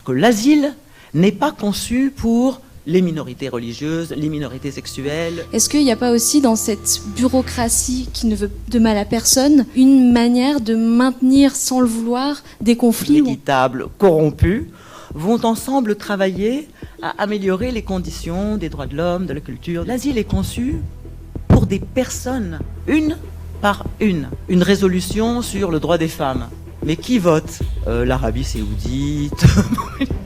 que l'asile n'est pas conçu pour les minorités religieuses, les minorités sexuelles. Est-ce qu'il n'y a pas aussi dans cette bureaucratie qui ne veut de mal à personne une manière de maintenir sans le vouloir des conflits équitables, corrompus, vont ensemble travailler à améliorer les conditions des droits de l'homme, de la culture. L'asile est conçu pour des personnes, une par une. Une résolution sur le droit des femmes. Mais qui vote ? L'Arabie Saoudite.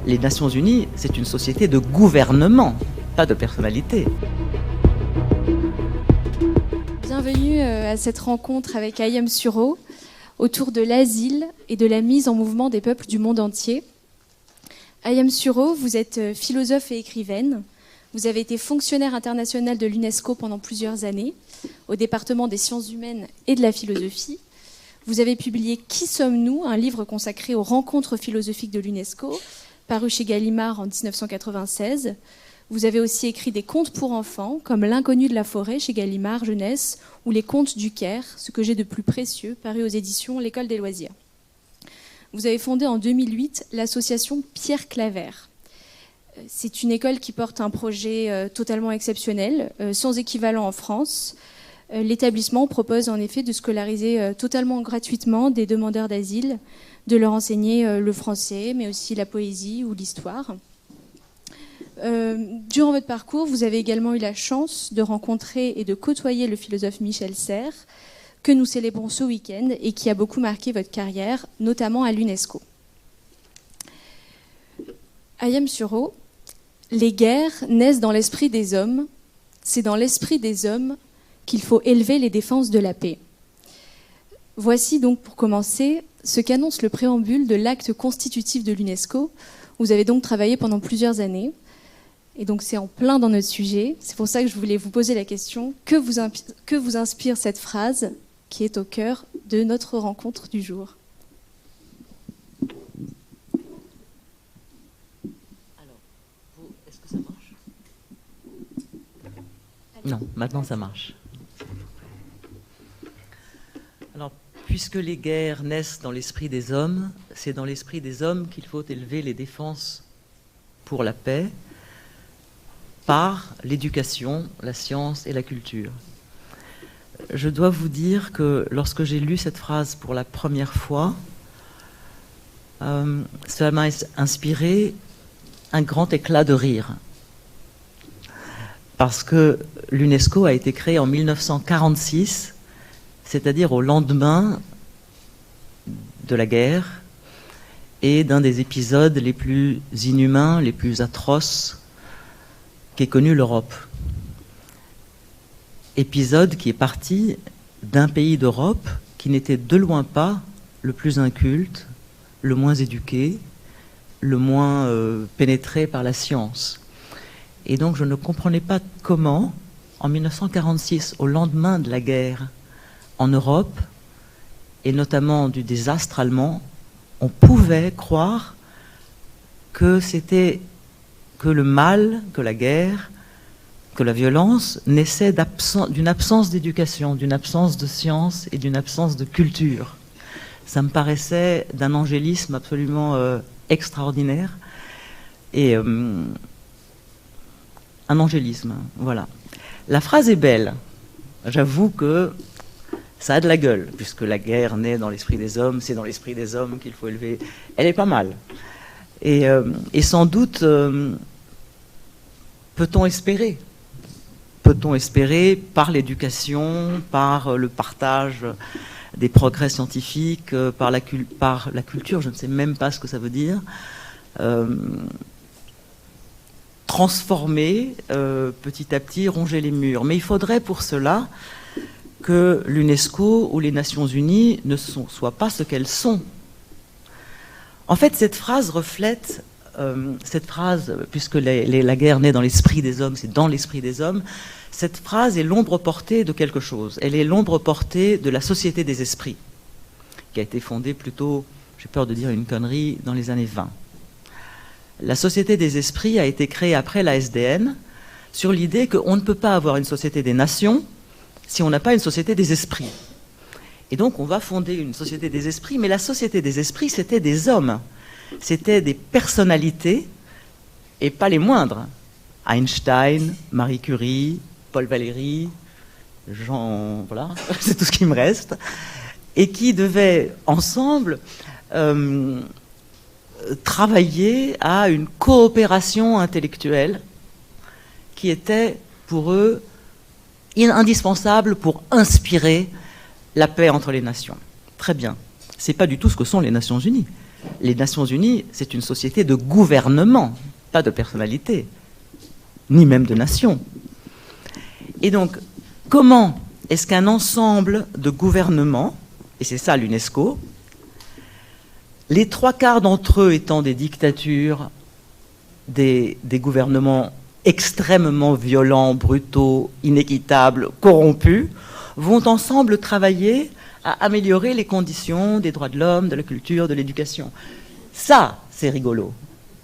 Les Nations Unies, c'est une société de gouvernement, pas de personnalité. Bienvenue à cette rencontre avec Ayem Suro autour de l'asile et de la mise en mouvement des peuples du monde entier. Ayem Suro, vous êtes philosophe et écrivaine. Vous avez été fonctionnaire international de l'UNESCO pendant plusieurs années, au département des sciences humaines et de la philosophie. Vous avez publié « Qui sommes-nous ?», un livre consacré aux rencontres philosophiques de l'UNESCO, paru chez Gallimard en 1996. Vous avez aussi écrit des contes pour enfants, comme « L'inconnu de la forêt » chez Gallimard Jeunesse, ou « Les contes du Caire », ce que j'ai de plus précieux, paru aux éditions L'École des loisirs. Vous avez fondé en 2008 l'association Pierre Claver. C'est une école qui porte un projet totalement exceptionnel, sans équivalent en France. L'établissement propose en effet de scolariser totalement gratuitement des demandeurs d'asile, de leur enseigner le français, mais aussi la poésie ou l'histoire. Durant votre parcours, vous avez également eu la chance de rencontrer et de côtoyer le philosophe Michel Serres, que nous célébrons ce week-end et qui a beaucoup marqué votre carrière, notamment à l'UNESCO. Ayem Suro, les guerres naissent dans l'esprit des hommes. C'est dans l'esprit des hommes qu'il faut élever les défenses de la paix. Voici donc pour commencer ce qu'annonce le préambule de l'acte constitutif de l'UNESCO. Vous avez donc travaillé pendant plusieurs années. Et donc c'est en plein dans notre sujet. C'est pour ça que je voulais vous poser la question. Que vous inspire cette phrase qui est au cœur de notre rencontre du jour ? Alors, est-ce que ça marche ? Non, maintenant ça marche. Alors, puisque les guerres naissent dans l'esprit des hommes, c'est dans l'esprit des hommes qu'il faut élever les défenses pour la paix par l'éducation, la science et la culture. Je dois vous dire que lorsque j'ai lu cette phrase pour la première fois, cela m'a inspiré un grand éclat de rire. Parce que l'UNESCO a été créée en 1946, c'est-à-dire au lendemain de la guerre et d'un des épisodes les plus inhumains, les plus atroces qu'ait connu l'Europe. Épisode qui est parti d'un pays d'Europe qui n'était de loin pas le plus inculte, le moins éduqué, le moins pénétré par la science. Et donc je ne comprenais pas comment, en 1946, au lendemain de la guerre en Europe, et notamment du désastre allemand, on pouvait croire que c'était que le mal, que la guerre, que la violence naissait d'une absence d'éducation, d'une absence de science et d'une absence de culture. Ça me paraissait d'un angélisme absolument extraordinaire. Et un angélisme, voilà. La phrase est belle. J'avoue que ça a de la gueule, puisque la guerre naît dans l'esprit des hommes, c'est dans l'esprit des hommes qu'il faut élever. Elle est pas mal. Et sans doute, peut-on espérer par l'éducation, par le partage des progrès scientifiques, par la culture, je ne sais même pas ce que ça veut dire, transformer petit à petit, ronger les murs. Mais il faudrait pour cela que l'UNESCO ou les Nations Unies ne soient pas ce qu'elles sont. En fait, cette phrase reflète, puisque la guerre naît dans l'esprit des hommes, c'est dans l'esprit des hommes, cette phrase est l'ombre portée de quelque chose. Elle est l'ombre portée de la Société des esprits, qui a été fondée plutôt, j'ai peur de dire une connerie, dans les années 20. La Société des esprits a été créée après la SDN sur l'idée qu'on ne peut pas avoir une société des nations si on n'a pas une société des esprits. Et donc on va fonder une société des esprits, mais la société des esprits, c'était des hommes C'était des personnalités, et pas les moindres. Einstein, Marie Curie, Paul Valéry, Jean... Voilà, c'est tout ce qui me reste. Et qui devaient ensemble travailler à une coopération intellectuelle qui était pour eux indispensable pour inspirer la paix entre les nations. Très bien. C'est pas du tout ce que sont les Nations Unies. Les Nations Unies, c'est une société de gouvernement, pas de personnalité, ni même de nations. Et donc, comment est-ce qu'un ensemble de gouvernements, et c'est ça l'UNESCO, les 3/4 d'entre eux étant des dictatures, des gouvernements extrêmement violents, brutaux, inéquitables, corrompus, vont ensemble travailler à améliorer les conditions des droits de l'homme, de la culture, de l'éducation. Ça, c'est rigolo.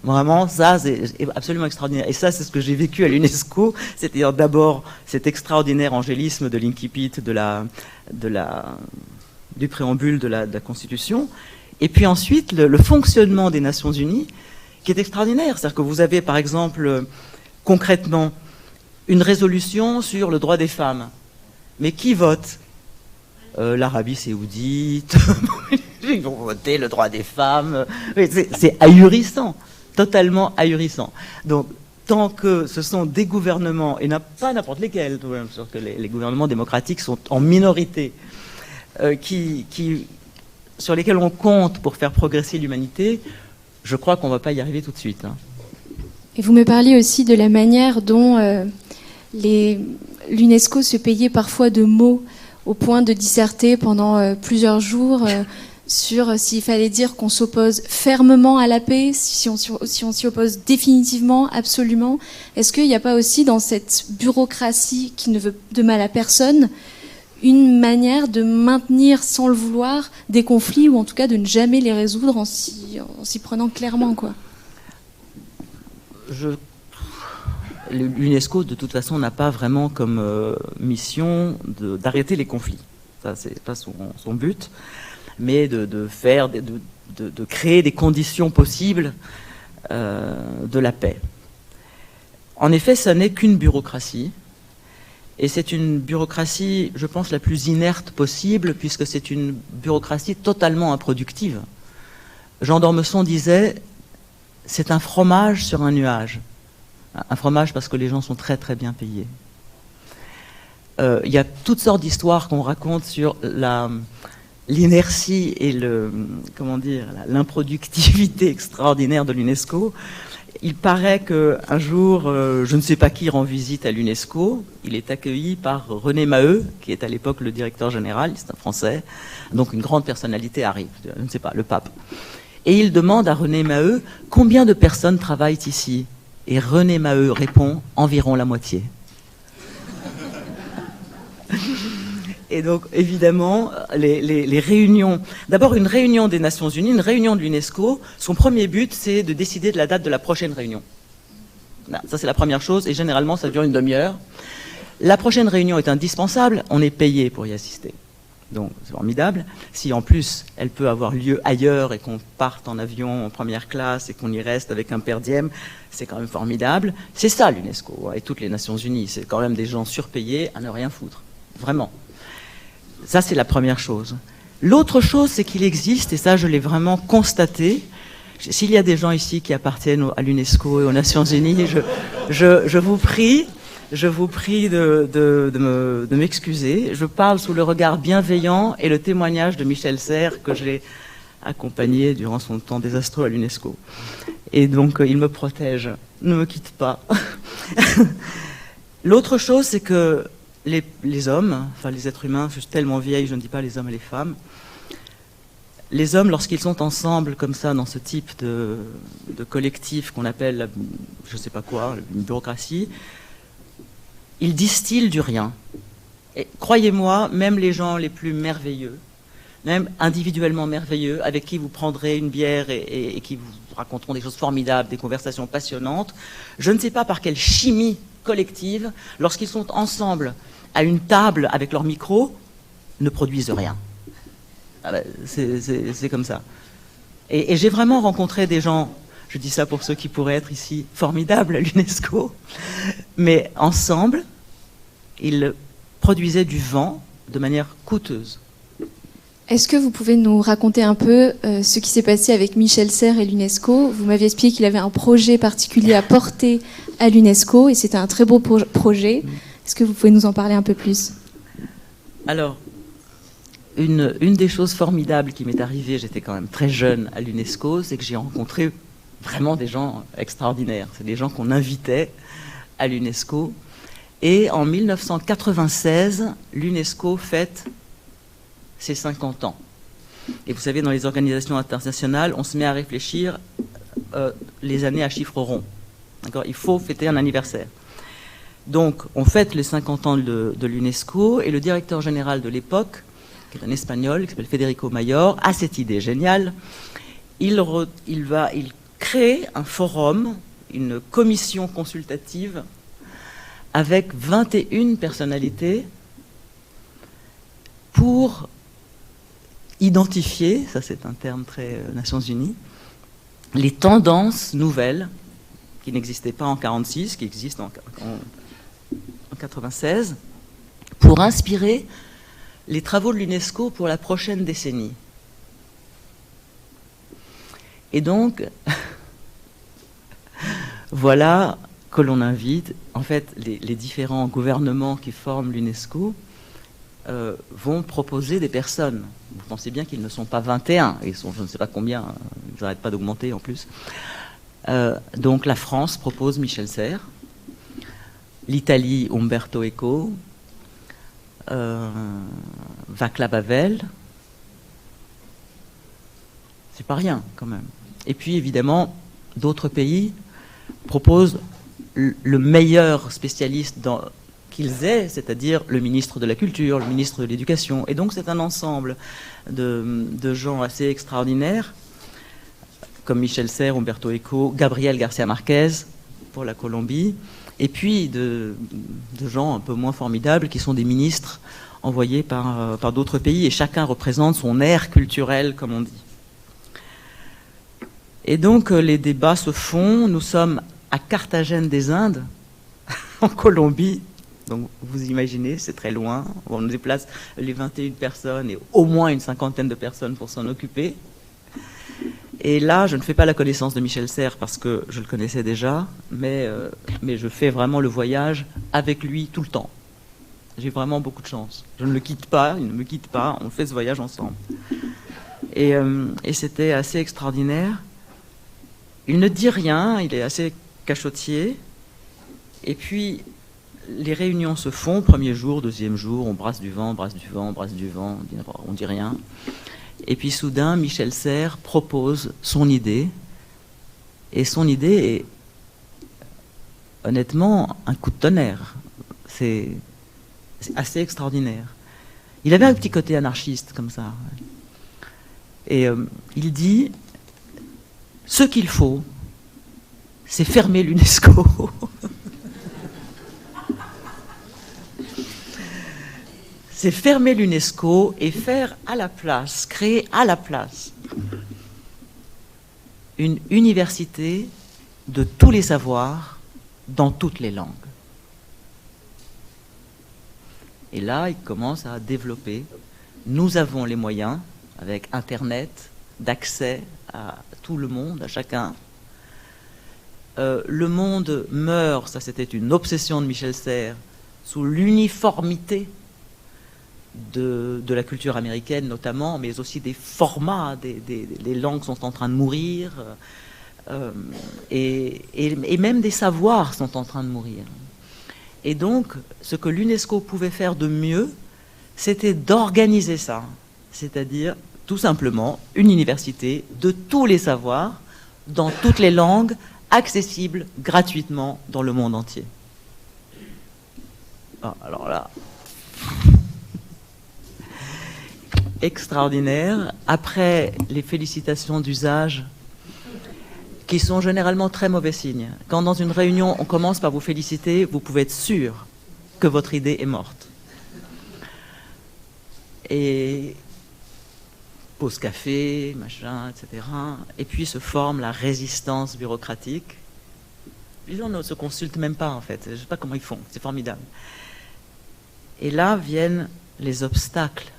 Vraiment, ça, c'est absolument extraordinaire. Et ça, c'est ce que j'ai vécu à l'UNESCO. C'est-à-dire d'abord cet extraordinaire angélisme de l'incipit du préambule de la Constitution. Et puis ensuite, le fonctionnement des Nations Unies, qui est extraordinaire. C'est-à-dire que vous avez, par exemple, concrètement, une résolution sur le droit des femmes. Mais qui vote ? L'Arabie Saoudite, ils vont voter le droit des femmes. C'est ahurissant, totalement ahurissant. Donc, tant que ce sont des gouvernements, et pas n'importe lesquels, parce que les gouvernements démocratiques sont en minorité, sur lesquels on compte pour faire progresser l'humanité, je crois qu'on ne va pas y arriver tout de suite. Hein. Et vous me parliez aussi de la manière dont l'UNESCO se payait parfois de mots au point de disserter pendant plusieurs jours sur s'il fallait dire qu'on s'oppose fermement à la paix, si on s'y oppose définitivement, absolument. Est-ce qu'il n'y a pas aussi dans cette bureaucratie qui ne veut de mal à personne une manière de maintenir sans le vouloir des conflits, ou en tout cas de ne jamais les résoudre en s'y prenant clairement, quoi? L'UNESCO, de toute façon, n'a pas vraiment comme mission d'arrêter les conflits. Ça, c'est pas son but, mais de créer des conditions possibles de la paix. En effet, ça n'est qu'une bureaucratie, et c'est une bureaucratie, je pense, la plus inerte possible, puisque c'est une bureaucratie totalement improductive. Jean d'Ormesson disait, c'est un fromage sur un nuage. Un fromage parce que les gens sont très très bien payés. Il y a toutes sortes d'histoires qu'on raconte sur l'inertie et l'improductivité extraordinaire de l'UNESCO. Il paraît qu'un jour, je ne sais pas qui rend visite à l'UNESCO. Il est accueilli par René Maheu, qui est à l'époque le directeur général, c'est un Français. Donc une grande personnalité arrive, je ne sais pas, le pape. Et il demande à René Maheu combien de personnes travaillent ici. Et René Maheu répond environ la moitié. Et donc, évidemment, les réunions... D'abord, une réunion des Nations Unies, une réunion de l'UNESCO, son premier but, c'est de décider de la date de la prochaine réunion. Ça, c'est la première chose, et généralement, ça dure une demi-heure. La prochaine réunion est indispensable, on est payé pour y assister. Donc, c'est formidable. Si, en plus, elle peut avoir lieu ailleurs et qu'on parte en avion en première classe et qu'on y reste avec un per diem, c'est quand même formidable. C'est ça, l'UNESCO et toutes les Nations Unies. C'est quand même des gens surpayés à ne rien foutre. Vraiment. Ça, c'est la première chose. L'autre chose, c'est qu'il existe, et ça, je l'ai vraiment constaté, s'il y a des gens ici qui appartiennent à l'UNESCO et aux Nations Unies, je vous prie de m'excuser. Je parle sous le regard bienveillant et le témoignage de Michel Serres, que j'ai accompagné durant son temps désastreux à l'UNESCO. Et donc, il me protège. Ne me quitte pas. L'autre chose, c'est que les hommes, enfin les êtres humains, je suis tellement vieille, je ne dis pas les hommes et les femmes, les hommes, lorsqu'ils sont ensemble comme ça, dans ce type de collectif qu'on appelle, je ne sais pas quoi, une bureaucratie, ils distillent du rien. Et croyez-moi, même les gens les plus merveilleux, même individuellement merveilleux, avec qui vous prendrez une bière et qui vous raconteront des choses formidables, des conversations passionnantes, je ne sais pas par quelle chimie collective, lorsqu'ils sont ensemble à une table avec leur micro, ne produisent rien. Ah ben, c'est comme ça. Et j'ai vraiment rencontré des gens, je dis ça pour ceux qui pourraient être ici, formidables à l'UNESCO, mais ensemble, ils produisaient du vent de manière coûteuse. Est-ce que vous pouvez nous raconter un peu ce qui s'est passé avec Michel Serres et l'UNESCO? Vous m'aviez expliqué qu'il avait un projet particulier à porter à l'UNESCO et c'était un très beau projet. Est-ce que vous pouvez nous en parler un peu plus? Alors, une des choses formidables qui m'est arrivée, j'étais quand même très jeune à l'UNESCO, c'est que j'ai rencontré vraiment des gens extraordinaires. C'est des gens qu'on invitait à l'UNESCO. Et en 1996, l'UNESCO fête ses 50 ans. Et vous savez, dans les organisations internationales, on se met à réfléchir les années à chiffre rond. D'accord ? Il faut fêter un anniversaire. Donc, on fête les 50 ans de l'UNESCO et le directeur général de l'époque, qui est un Espagnol, qui s'appelle Federico Mayor, a cette idée géniale. Il crée un forum, une commission consultative avec 21 personnalités pour identifier, ça c'est un terme très Nations Unies, les tendances nouvelles qui n'existaient pas en 1946, qui existent en 1996, pour inspirer les travaux de l'UNESCO pour la prochaine décennie. Et donc, voilà que l'on invite, en fait, les différents gouvernements qui forment l'UNESCO vont proposer des personnes. Vous pensez bien qu'ils ne sont pas 21, ils sont je ne sais pas combien, ils n'arrêtent pas d'augmenter en plus. Donc la France propose Michel Serres, l'Italie Umberto Eco, Václav Havel. C'est pas rien quand même. Et puis évidemment, d'autres pays proposent le meilleur spécialiste qu'ils aient, c'est-à-dire le ministre de la Culture, le ministre de l'Éducation. Et donc c'est un ensemble de gens assez extraordinaires, comme Michel Serres, Umberto Eco, Gabriel García Márquez pour la Colombie, et puis de gens un peu moins formidables qui sont des ministres envoyés par d'autres pays, et chacun représente son aire culturelle, comme on dit. Et donc les débats se font. Nous sommes à Carthagène des Indes, en Colombie. Donc vous imaginez, c'est très loin. On déplace les 21 personnes et au moins une cinquantaine de personnes pour s'en occuper. Et là, je ne fais pas la connaissance de Michel Serres parce que je le connaissais déjà, mais je fais vraiment le voyage avec lui tout le temps. J'ai vraiment beaucoup de chance. Je ne le quitte pas, il ne me quitte pas, on fait ce voyage ensemble. Et c'était assez extraordinaire. Il ne dit rien, il est assez cachotier. Et puis, les réunions se font, premier jour, deuxième jour, on brasse du vent, on dit rien. Et puis soudain, Michel Serres propose son idée. Et son idée est, honnêtement, un coup de tonnerre. C'est assez extraordinaire. Il avait un petit côté anarchiste, comme ça. Et il dit, ce qu'il faut, c'est fermer l'UNESCO. C'est fermer l'UNESCO et faire à la place, créer à la place une université de tous les savoirs dans toutes les langues. Et là, il commence à développer. Nous avons les moyens, avec Internet, d'accès à tout le monde, à chacun. Le monde meurt, ça c'était une obsession de Michel Serres, sous l'uniformité de la culture américaine notamment, mais aussi des formats, les langues sont en train de mourir, et même des savoirs sont en train de mourir. Et donc, ce que l'UNESCO pouvait faire de mieux, c'était d'organiser ça, c'est-à-dire tout simplement une université de tous les savoirs, dans toutes les langues, accessible gratuitement dans le monde entier. Ah, alors là... extraordinaire. Après les félicitations d'usage, qui sont généralement très mauvais signes. Quand dans une réunion, on commence par vous féliciter, vous pouvez être sûr que votre idée est morte. Et pause café, machin, etc. Et puis se forme la résistance bureaucratique. Les gens ne se consultent même pas, en fait. Je ne sais pas comment ils font, c'est formidable. Et là viennent les obstacles.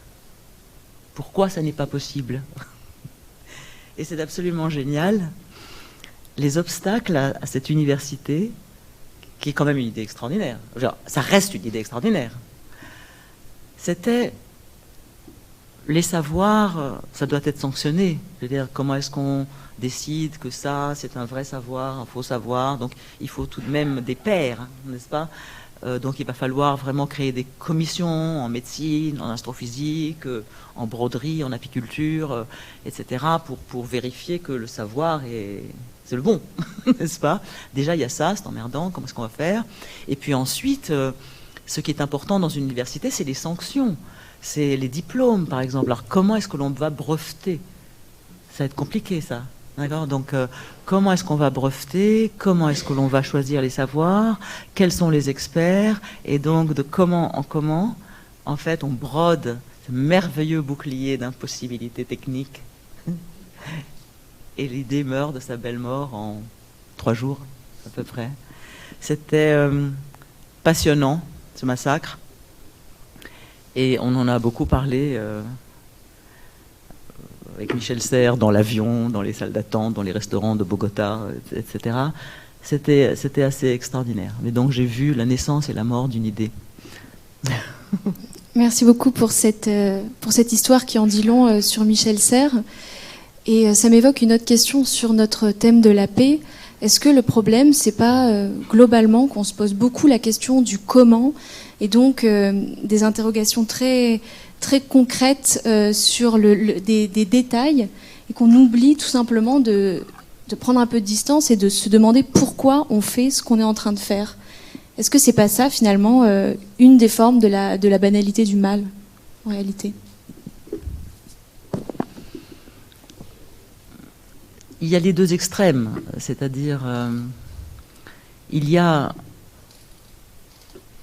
Pourquoi ça n'est pas possible? Et c'est absolument génial. Les obstacles à cette université, qui est quand même une idée extraordinaire. Genre, ça reste une idée extraordinaire. C'était les savoirs, ça doit être sanctionné. Je veux dire, comment est-ce qu'on décide que ça, c'est un vrai savoir, un faux savoir? Donc, il faut tout de même des pairs, hein, n'est-ce pas? Donc, il va falloir vraiment créer des commissions en médecine, en astrophysique, en broderie, en apiculture, etc., pour vérifier que le savoir c'est le bon, n'est-ce pas? Déjà, il y a ça, c'est emmerdant, comment est-ce qu'on va faire? Et puis ensuite, ce qui est important dans une université, c'est les sanctions. C'est les diplômes, par exemple. Alors, comment est-ce que l'on va breveter? Ça va être compliqué, ça. D'accord? Donc, comment est-ce qu'on va breveter? Comment est-ce que l'on va choisir les savoirs? Quels sont les experts? Et donc, de comment en comment, en fait, on brode ce merveilleux bouclier d'impossibilités techniques. Et l'idée meurt de sa belle mort en 3 jours, à peu près. C'était passionnant, ce massacre. Et on en a beaucoup parlé avec Michel Serres, dans l'avion, dans les salles d'attente, dans les restaurants de Bogota, etc. C'était assez extraordinaire. Mais donc j'ai vu la naissance et la mort d'une idée. Merci beaucoup pour cette histoire qui en dit long sur Michel Serres. Et ça m'évoque une autre question sur notre thème de la paix. Est-ce que le problème, c'est pas globalement qu'on se pose beaucoup la question du comment, et donc des interrogations très, très concrètes sur des détails, et qu'on oublie tout simplement de prendre un peu de distance et de se demander pourquoi on fait ce qu'on est en train de faire? Est-ce que c'est pas ça, finalement, une des formes de la banalité du mal, en réalité? Il y a les deux extrêmes, c'est-à-dire il y a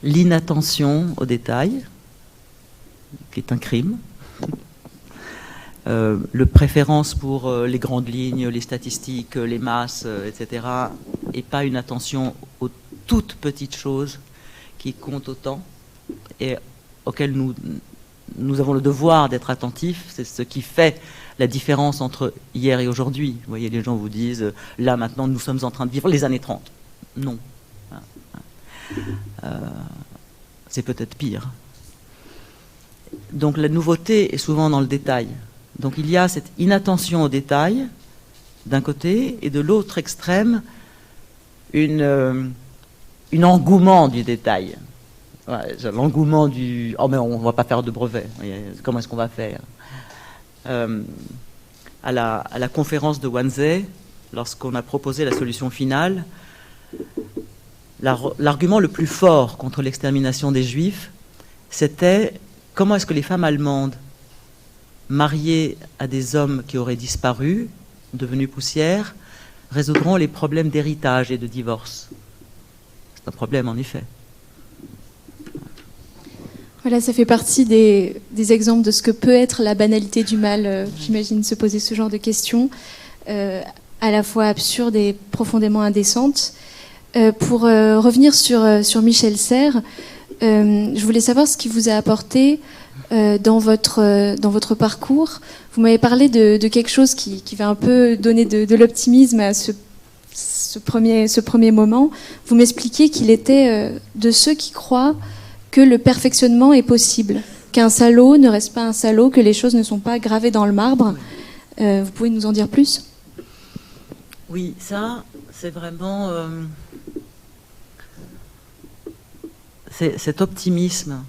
l'inattention aux détails, qui est un crime, le préférence pour les grandes lignes, les statistiques, les masses, etc., et pas une attention aux toutes petites choses qui comptent autant et auxquelles nous avons le devoir d'être attentifs. C'est ce qui fait la différence entre hier et aujourd'hui. Vous voyez, les gens vous disent, là, maintenant, nous sommes en train de vivre les années 30. Non. C'est peut-être pire. Donc la nouveauté est souvent dans le détail. Donc il y a cette inattention au détail, d'un côté, et de l'autre extrême, un engouement du détail. Ouais, l'engouement du « oh mais on ne va pas faire de brevet, comment est-ce qu'on va faire ?» à la conférence de Wannsee, lorsqu'on a proposé la solution finale, l'argument le plus fort contre l'extermination des Juifs, c'était comment est-ce que les femmes allemandes mariées à des hommes qui auraient disparu, devenus poussière, résoudront les problèmes d'héritage et de divorce. C'est un problème, en effet. Voilà, ça fait partie des exemples de ce que peut être la banalité du mal. J'imagine se poser ce genre de questions, à la fois absurdes et profondément indécentes. Pour revenir sur Michel Serres, je voulais savoir ce qui vous a apporté dans votre parcours. Vous m'avez parlé de quelque chose qui va un peu donner de l'optimisme à ce premier moment. Vous m'expliquiez qu'il était de ceux qui croient que le perfectionnement est possible, qu'un salaud ne reste pas un salaud, que les choses ne sont pas gravées dans le marbre. Vous pouvez nous en dire plus? Oui, ça, c'est vraiment... cet optimisme.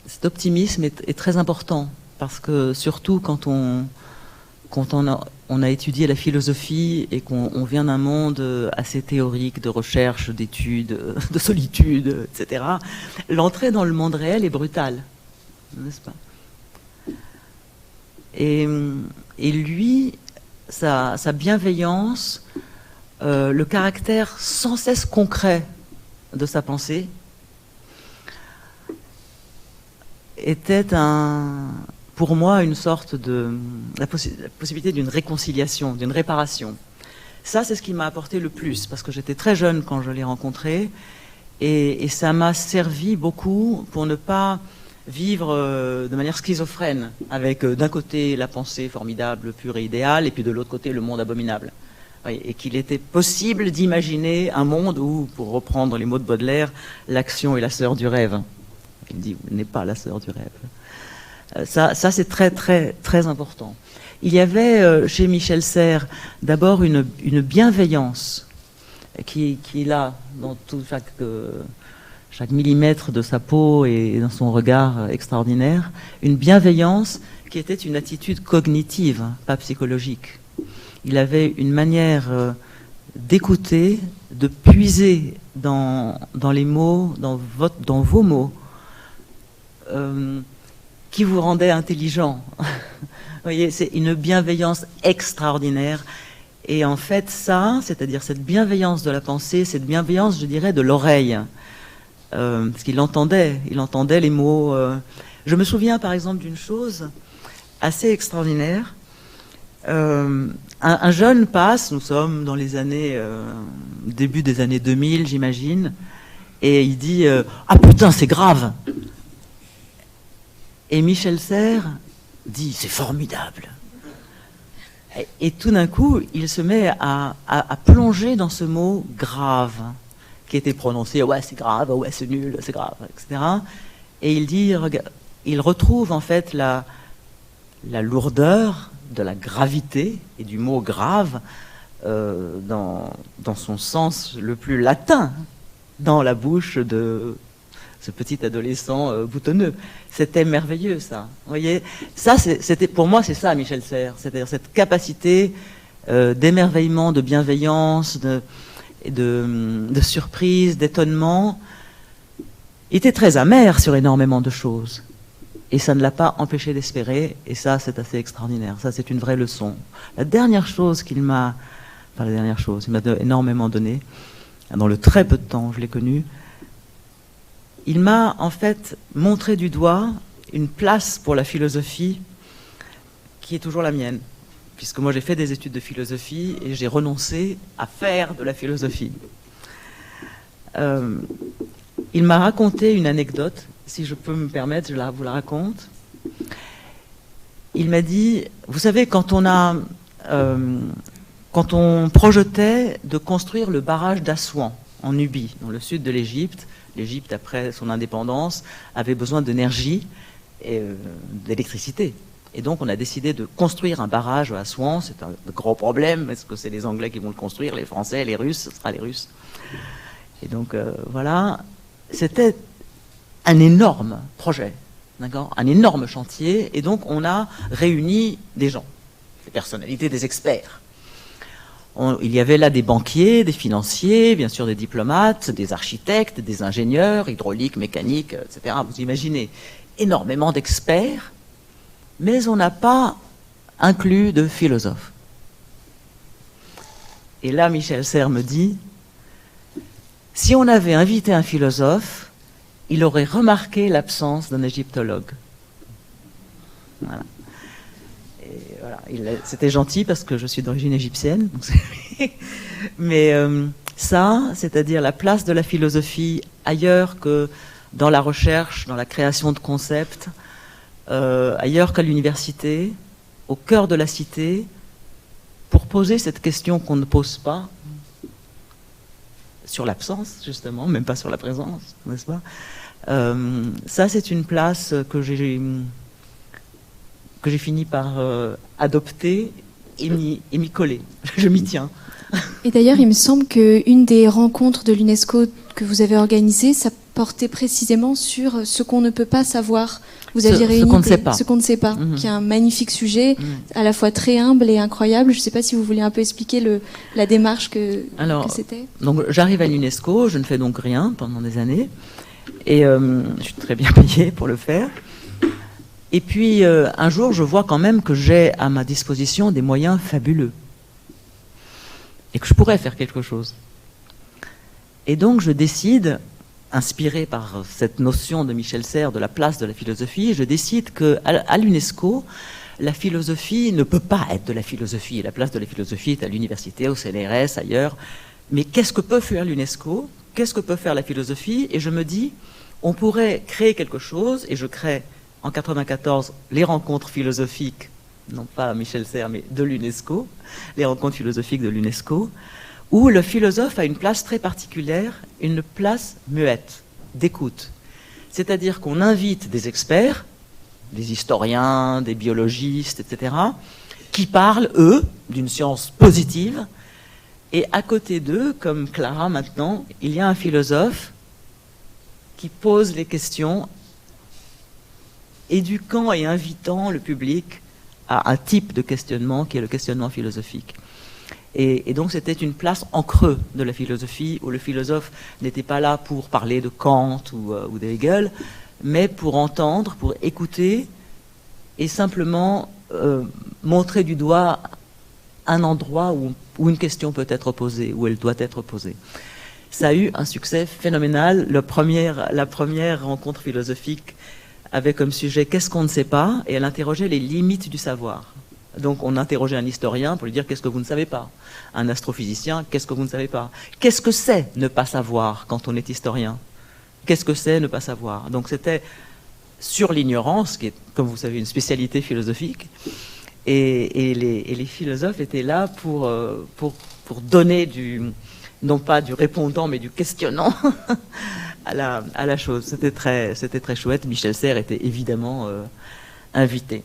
Cet optimisme est très important, parce que surtout quand on a étudié la philosophie et qu'on vient d'un monde assez théorique, de recherche, d'études, de solitude, etc., l'entrée dans le monde réel est brutale, n'est-ce pas? Et lui, sa bienveillance, le caractère sans cesse concret de sa pensée, était un pour moi une sorte de la possibilité d'une réconciliation, d'une réparation. Ça, c'est ce qui m'a apporté le plus, parce que j'étais très jeune quand je l'ai rencontré, et ça m'a servi beaucoup pour ne pas vivre de manière schizophrène, avec d'un côté la pensée formidable, pure et idéale, et puis de l'autre côté le monde abominable. Oui, et qu'il était possible d'imaginer un monde où, pour reprendre les mots de Baudelaire, l'action est la sœur du rêve. Il dit, vous n'êtes pas la sœur du rêve. Ça c'est très, très, très important. Il y avait chez Michel Serres d'abord une bienveillance qui est là dans tout chaque millimètre de sa peau et dans son regard extraordinaire, une bienveillance qui était une attitude cognitive, pas psychologique. Il avait une manière d'écouter, de puiser dans les mots, dans vos mots, qui vous rendait intelligent. Vous voyez, c'est une bienveillance extraordinaire. Et en fait, ça, c'est-à-dire cette bienveillance de la pensée, cette bienveillance, je dirais, de l'oreille, parce qu'il entendait les mots. Je me souviens, par exemple, d'une chose assez extraordinaire. Un jeune passe, nous sommes dans les années, début des années 2000, j'imagine, et il dit « Ah putain, c'est grave !» Et Michel Serres dit « C'est formidable !» Et tout d'un coup, il se met à plonger dans ce mot « grave », qui était prononcé « Ouais, c'est grave, ouais, c'est nul, c'est grave », etc. Et il dit, il retrouve en fait la lourdeur de la gravité et du mot grave dans son sens le plus latin, dans la bouche de ce petit adolescent boutonneux. C'était merveilleux, ça. Vous voyez, ça, pour moi, c'est ça, Michel Serres. C'est-à-dire cette capacité d'émerveillement, de bienveillance, de surprise, d'étonnement. Il était très amer sur énormément de choses. Et ça ne l'a pas empêché d'espérer, et ça, c'est assez extraordinaire. Ça, c'est une vraie leçon. La dernière chose il m'a énormément donné, dans le très peu de temps où je l'ai connu, il m'a en fait montré du doigt une place pour la philosophie qui est toujours la mienne, puisque moi j'ai fait des études de philosophie et j'ai renoncé à faire de la philosophie. Il m'a raconté une anecdote. Si je peux me permettre, je vous la raconte. Il m'a dit, vous savez, quand on projetait de construire le barrage d'Assouan, en Nubie, dans le sud de l'Égypte, l'Égypte, après son indépendance, avait besoin d'énergie et d'électricité. Et donc, on a décidé de construire un barrage à Assouan. C'est un gros problème. Est-ce que c'est les Anglais qui vont le construire, les Français, les Russes? Ce sera les Russes. Et donc, voilà. C'était un énorme projet, d'accord, un énorme chantier, et donc on a réuni des gens, des personnalités, des experts. Il y avait là des banquiers, des financiers, bien sûr des diplomates, des architectes, des ingénieurs, hydrauliques, mécaniques, etc. Vous imaginez, énormément d'experts, mais on n'a pas inclus de philosophes. Et là, Michel Serres me dit, si on avait invité un philosophe, il aurait remarqué l'absence d'un égyptologue. Voilà. Et voilà. C'était gentil parce que je suis d'origine égyptienne. Mais ça, c'est-à-dire la place de la philosophie ailleurs que dans la recherche, dans la création de concepts, ailleurs qu'à l'université, au cœur de la cité, pour poser cette question qu'on ne pose pas, sur l'absence, justement, même pas sur la présence, n'est-ce pas? Ça, c'est une place que j'ai fini par adopter et m'y coller. Je m'y tiens. Et d'ailleurs, il me semble qu'une des rencontres de l'UNESCO que vous avez organisées, ça portait précisément sur ce qu'on ne peut pas savoir. Vous aviez réuni ce qu'on ne sait pas. Ce qu'on ne sait pas, qui est un magnifique sujet, à la fois très humble et incroyable. Je ne sais pas si vous voulez un peu expliquer la démarche que c'était. Donc, j'arrive à l'UNESCO, je ne fais donc rien pendant des années, et je suis très bien payée pour le faire. Et puis, un jour, je vois quand même que j'ai à ma disposition des moyens fabuleux, et que je pourrais faire quelque chose. Et donc, je décide inspiré par cette notion de Michel Serres de la place de la philosophie, je décide qu'à l'UNESCO, la philosophie ne peut pas être de la philosophie. La place de la philosophie est à l'université, au CNRS, ailleurs. Mais qu'est-ce que peut faire l'UNESCO? Qu'est-ce que peut faire la philosophie? Et je me dis, on pourrait créer quelque chose, et je crée en 1994 les rencontres philosophiques, non pas Michel Serres, mais de l'UNESCO, les rencontres philosophiques de l'UNESCO, où le philosophe a une place très particulière, une place muette, d'écoute. C'est-à-dire qu'on invite des experts, des historiens, des biologistes, etc., qui parlent, eux, d'une science positive, et à côté d'eux, comme Clara maintenant, il y a un philosophe qui pose les questions, éduquant et invitant le public à un type de questionnement qui est le questionnement philosophique. Et donc c'était une place en creux de la philosophie, où le philosophe n'était pas là pour parler de Kant ou de Hegel, mais pour entendre, pour écouter, et simplement montrer du doigt un endroit où une question peut être posée, où elle doit être posée. Ça a eu un succès phénoménal. La première rencontre philosophique avait comme sujet « Qu'est-ce qu'on ne sait pas ?» et elle interrogeait les limites du savoir. Donc on interrogeait un historien pour lui dire « Qu'est-ce que vous ne savez pas ?» Un astrophysicien « Qu'est-ce que vous ne savez pas ?» Qu'est-ce que c'est ne pas savoir quand on est historien? Qu'est-ce que c'est ne pas savoir? Donc c'était sur l'ignorance, qui est, comme vous savez, une spécialité philosophique, et les philosophes étaient là pour donner non pas du répondant, mais du questionnant à la chose. C'était très chouette. Michel Serres était évidemment invité.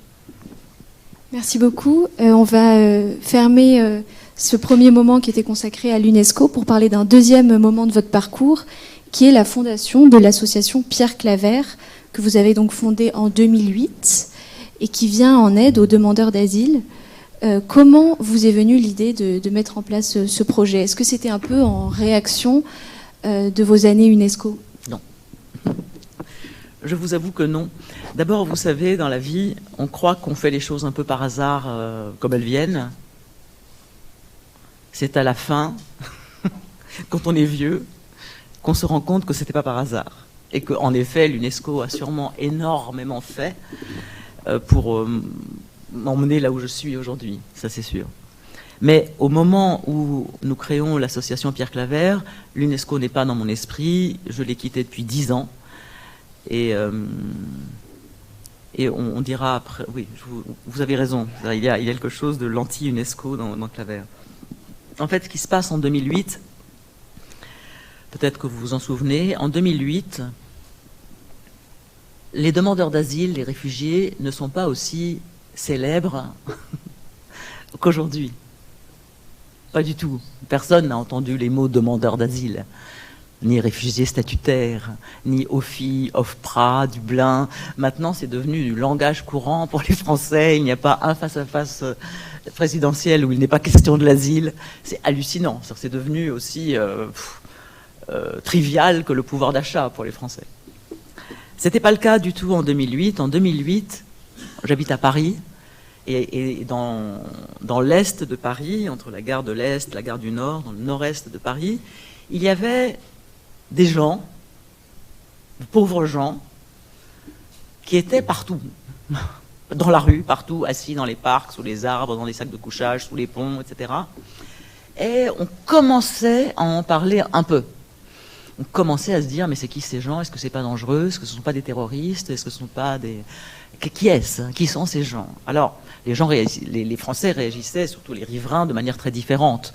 Merci beaucoup. On va fermer ce premier moment qui était consacré à l'UNESCO pour parler d'un deuxième moment de votre parcours, qui est la fondation de l'association Pierre Claver, que vous avez donc fondée en 2008 et qui vient en aide aux demandeurs d'asile. Comment vous est venue l'idée de mettre en place ce projet? Est-ce que c'était un peu en réaction de vos années UNESCO? Non. Je vous avoue que non. D'abord, vous savez, dans la vie, on croit qu'on fait les choses un peu par hasard, comme elles viennent. C'est à la fin, quand on est vieux, qu'on se rend compte que c'était pas par hasard. Et qu'en effet, l'UNESCO a sûrement énormément fait pour m'emmener là où je suis aujourd'hui, ça c'est sûr. Mais au moment où nous créons l'association Pierre Claver, l'UNESCO n'est pas dans mon esprit, je l'ai quitté depuis 10 ans. Et on dira après, oui, vous avez raison, il y a quelque chose de l'anti-UNESCO dans Claver. En fait, ce qui se passe en 2008, peut-être que vous vous en souvenez, en 2008, les demandeurs d'asile, les réfugiés, ne sont pas aussi célèbres qu'aujourd'hui. Pas du tout. Personne n'a entendu les mots demandeurs d'asile, ni réfugiés statutaires, ni OFII, OFPRA, Dublin. Maintenant, c'est devenu du langage courant pour les Français. Il n'y a pas un face-à-face présidentiel où il n'est pas question de l'asile. C'est hallucinant. C'est devenu aussi trivial que le pouvoir d'achat pour les Français. C'était pas le cas du tout en 2008. En 2008, j'habite à Paris, et dans l'est de Paris, entre la gare de l'Est, la gare du Nord, dans le nord-est de Paris, il y avait des gens, de pauvres gens, qui étaient partout, dans la rue, partout, assis dans les parcs, sous les arbres, dans les sacs de couchage, sous les ponts, etc. Et on commençait à en parler un peu. On commençait à se dire, mais c'est qui ces gens? Est-ce que c'est pas dangereux? Est-ce que ce ne sont pas des terroristes? Est-ce que ce ne sont pas des... Qui est-ce? Qui sont ces gens? Alors, les Français réagissaient, surtout les riverains, de manière très différente.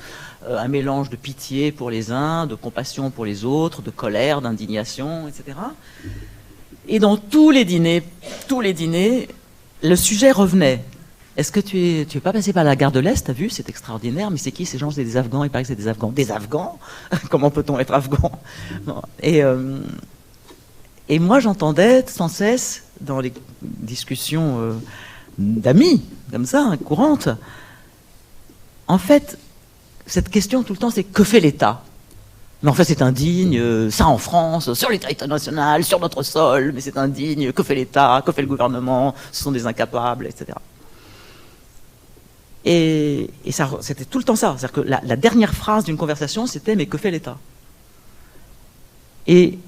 Un mélange de pitié pour les uns, de compassion pour les autres, de colère, d'indignation, etc. Et dans tous les dîners, le sujet revenait. Est-ce que tu es pas passé par la gare de l'Est? T'as vu? C'est extraordinaire. Mais c'est qui ces gens? C'est des Afghans. Il paraît que c'est des Afghans. Des Afghans? Comment peut-on être Afghan? Bon. Et moi, j'entendais sans cesse, dans les discussions d'amis, comme ça, courantes, en fait, cette question tout le temps, c'est que fait l'État? Mais en fait, c'est indigne, ça en France, sur le territoire national, sur notre sol, mais c'est indigne, que fait l'État? Que fait le gouvernement? Ce sont des incapables, etc. Et ça, c'était tout le temps ça. C'est-à-dire que la dernière phrase d'une conversation, c'était « mais que fait l'État ?» Et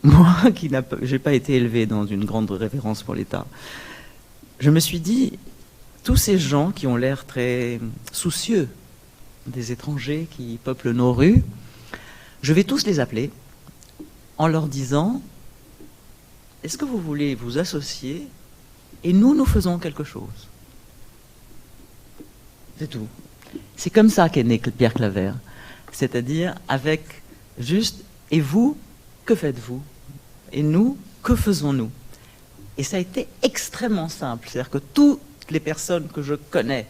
moi qui n'ai pas été élevé dans une grande révérence pour l'État, je me suis dit, tous ces gens qui ont l'air très soucieux des étrangers qui peuplent nos rues, je vais tous les appeler en leur disant, est-ce que vous voulez vous associer et nous faisons quelque chose? C'est tout. C'est comme ça qu'est né Pierre Claver. C'est-à-dire avec juste, et vous, que faites-vous? Et nous, que faisons-nous? Et ça a été extrêmement simple. C'est-à-dire que toutes les personnes que je connais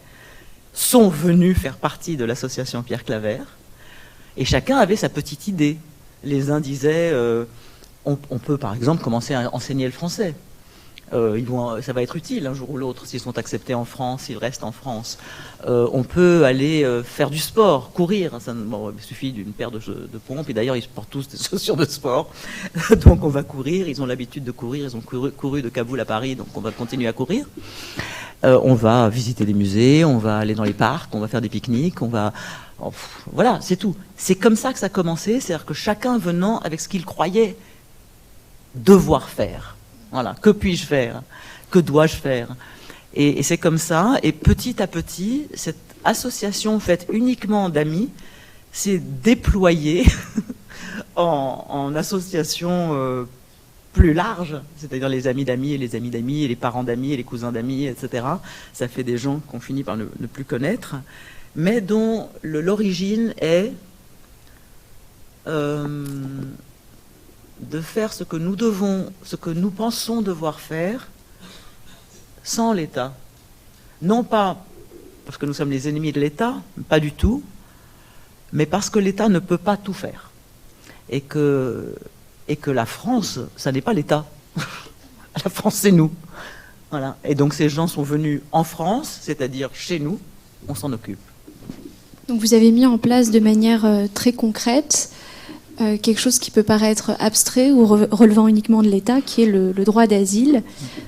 sont venues faire partie de l'association Pierre Claver, et chacun avait sa petite idée. Les uns disaient, on peut par exemple commencer à enseigner le français. Ça va être utile un jour ou l'autre s'ils sont acceptés en France, s'ils restent en France. On peut aller faire du sport, courir. Il suffit d'une paire de pompes, et d'ailleurs ils portent tous des chaussures de sport. Donc on va courir, ils ont l'habitude de courir, ils ont couru de Kaboul à Paris, donc on va continuer à courir. On va visiter des musées, on va aller dans les parcs, on va faire des pique-niques, voilà, c'est tout. C'est comme ça que ça a commencé, c'est-à-dire que chacun venant avec ce qu'il croyait devoir faire. Voilà, que puis-je faire? Que dois-je faire? Et c'est comme ça, et petit à petit, cette association faite uniquement d'amis s'est déployée en association plus large, c'est-à-dire les amis d'amis et les amis d'amis et les parents d'amis et les cousins d'amis, etc. Ça fait des gens qu'on finit par ne plus connaître, mais dont l'origine est de faire ce que nous pensons devoir faire sans l'État. Non pas parce que nous sommes les ennemis de l'État, pas du tout, mais parce que l'État ne peut pas tout faire. Et que la France, ça n'est pas l'État. La France, c'est nous. Voilà. Et donc ces gens sont venus en France, c'est-à-dire chez nous, on s'en occupe. Donc vous avez mis en place de manière très concrète quelque chose qui peut paraître abstrait ou relevant uniquement de l'État, qui est le droit d'asile.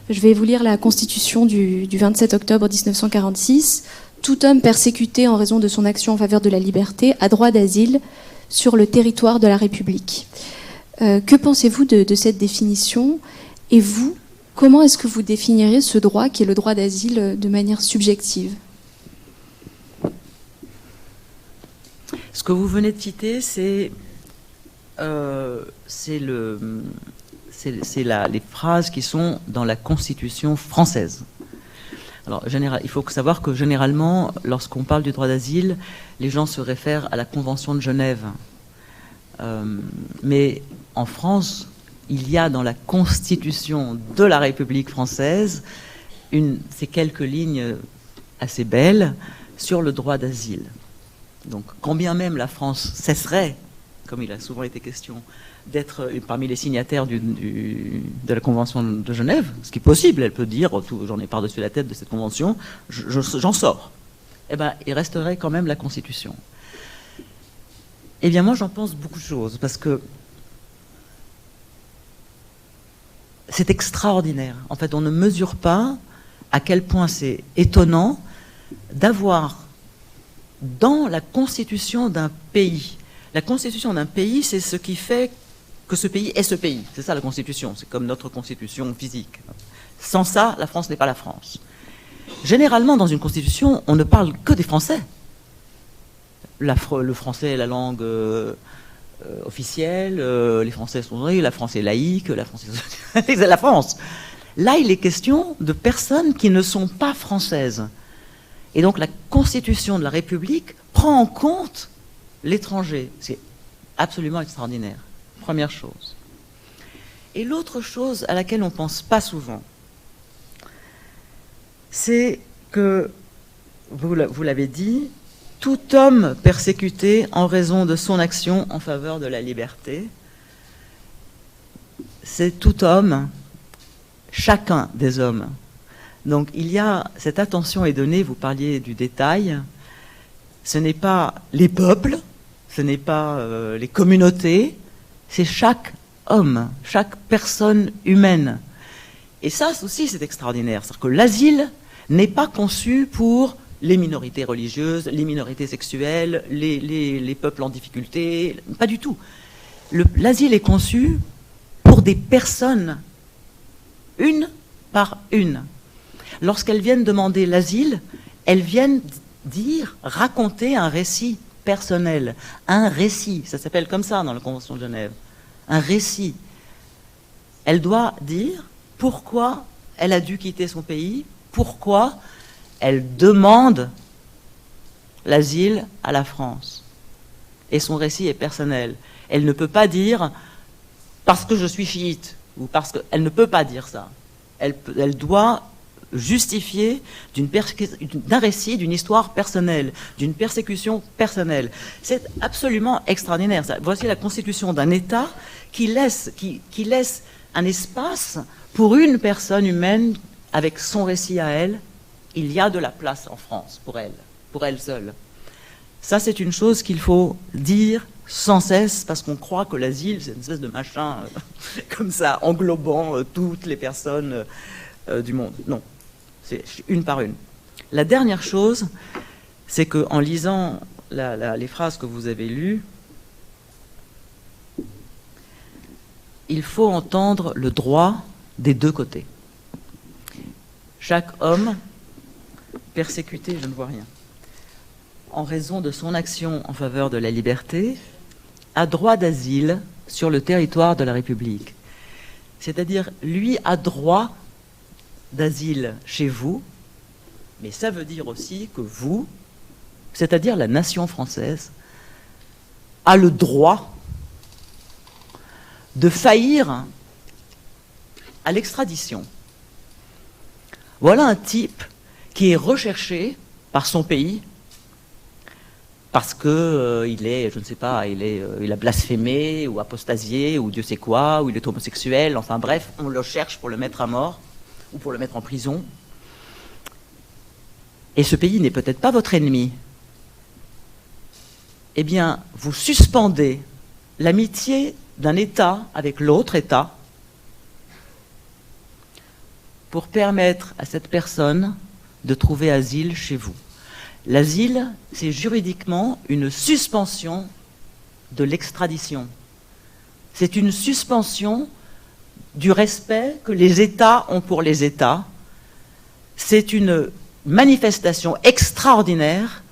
Je vais vous lire la Constitution du 27 octobre 1946. Tout homme persécuté en raison de son action en faveur de la liberté a droit d'asile sur le territoire de la République. Que pensez-vous de cette définition? Et vous, comment est-ce que vous définiriez ce droit qui est le droit d'asile de manière subjective? Ce que vous venez de citer, c'est les phrases qui sont dans la Constitution française. Alors, il faut savoir que généralement, lorsqu'on parle du droit d'asile, les gens se réfèrent à la Convention de Genève. Mais en France, il y a dans la Constitution de la République française ces quelques lignes assez belles sur le droit d'asile. Donc, quand bien même la France cesserait, comme il a souvent été question, d'être parmi les signataires de la Convention de Genève, ce qui est possible, elle peut dire, j'en ai par-dessus la tête de cette convention, j'en sors. Eh bien, il resterait quand même la Constitution. Eh bien, moi, j'en pense beaucoup de choses, parce que c'est extraordinaire. En fait, on ne mesure pas à quel point c'est étonnant d'avoir dans la Constitution d'un pays. La Constitution d'un pays, c'est ce qui fait que ce pays est ce pays. C'est ça la Constitution, c'est comme notre Constitution physique. Sans ça, la France n'est pas la France. Généralement, dans une Constitution, on ne parle que des Français. Le français est la langue officielle, les Français sont... La France est laïque, la France est... la France. Là, il est question de personnes qui ne sont pas françaises. Et donc, la Constitution de la République prend en compte l'étranger. C'est absolument extraordinaire. Première chose. Et l'autre chose à laquelle on ne pense pas souvent, c'est que, vous l'avez dit, tout homme persécuté en raison de son action en faveur de la liberté, c'est tout homme, chacun des hommes. Donc il y a, cette attention est donnée, vous parliez du détail, ce n'est pas les peuples, ce n'est pas les communautés, c'est chaque homme, chaque personne humaine. Et ça aussi c'est extraordinaire, c'est-à-dire que l'asile n'est pas conçu pour les minorités religieuses, les minorités sexuelles, les peuples en difficulté, pas du tout. L'asile est conçu pour pour des personnes, une par une. Lorsqu'elles viennent demander l'asile, elles viennent raconter un récit personnel, un récit, ça s'appelle comme ça dans la Convention de Genève, un récit. Elle doit dire pourquoi elle a dû quitter son pays, pourquoi elle demande l'asile à la France. Et son récit est personnel. Elle ne peut pas dire parce que je suis chiite, ou parce que... Elle ne peut pas dire ça. Elle doit justifier d'un récit, d'une histoire personnelle, d'une persécution personnelle. C'est absolument extraordinaire. Voici la constitution d'un État qui laisse un espace pour une personne humaine avec son récit à elle. Il y a de la place en France pour elle seule. Ça, c'est une chose qu'il faut dire sans cesse, parce qu'on croit que l'asile, c'est une espèce de machin comme ça, englobant toutes les personnes du monde. Non, c'est une par une. La dernière chose, c'est qu'en lisant les phrases que vous avez lues, il faut entendre le droit des deux côtés. Chaque homme persécuté, je ne vois rien, en raison de son action en faveur de la liberté, a droit d'asile sur le territoire de la République. C'est-à-dire, lui a droit d'asile chez vous, mais ça veut dire aussi que vous, c'est-à-dire la nation française, a le droit de faillir à l'extradition. Voilà un type qui est recherché par son pays parce que il est, je ne sais pas, il a blasphémé ou apostasié ou Dieu sait quoi, ou il est homosexuel, enfin bref, on le cherche pour le mettre à mort ou pour le mettre en prison. Et ce pays n'est peut-être pas votre ennemi. Eh bien, vous suspendez l'amitié d'un État avec l'autre État pour permettre à cette personne de trouver asile chez vous. L'asile, c'est juridiquement une suspension de l'extradition. C'est une suspension du respect que les États ont pour les États. C'est une manifestation extraordinaire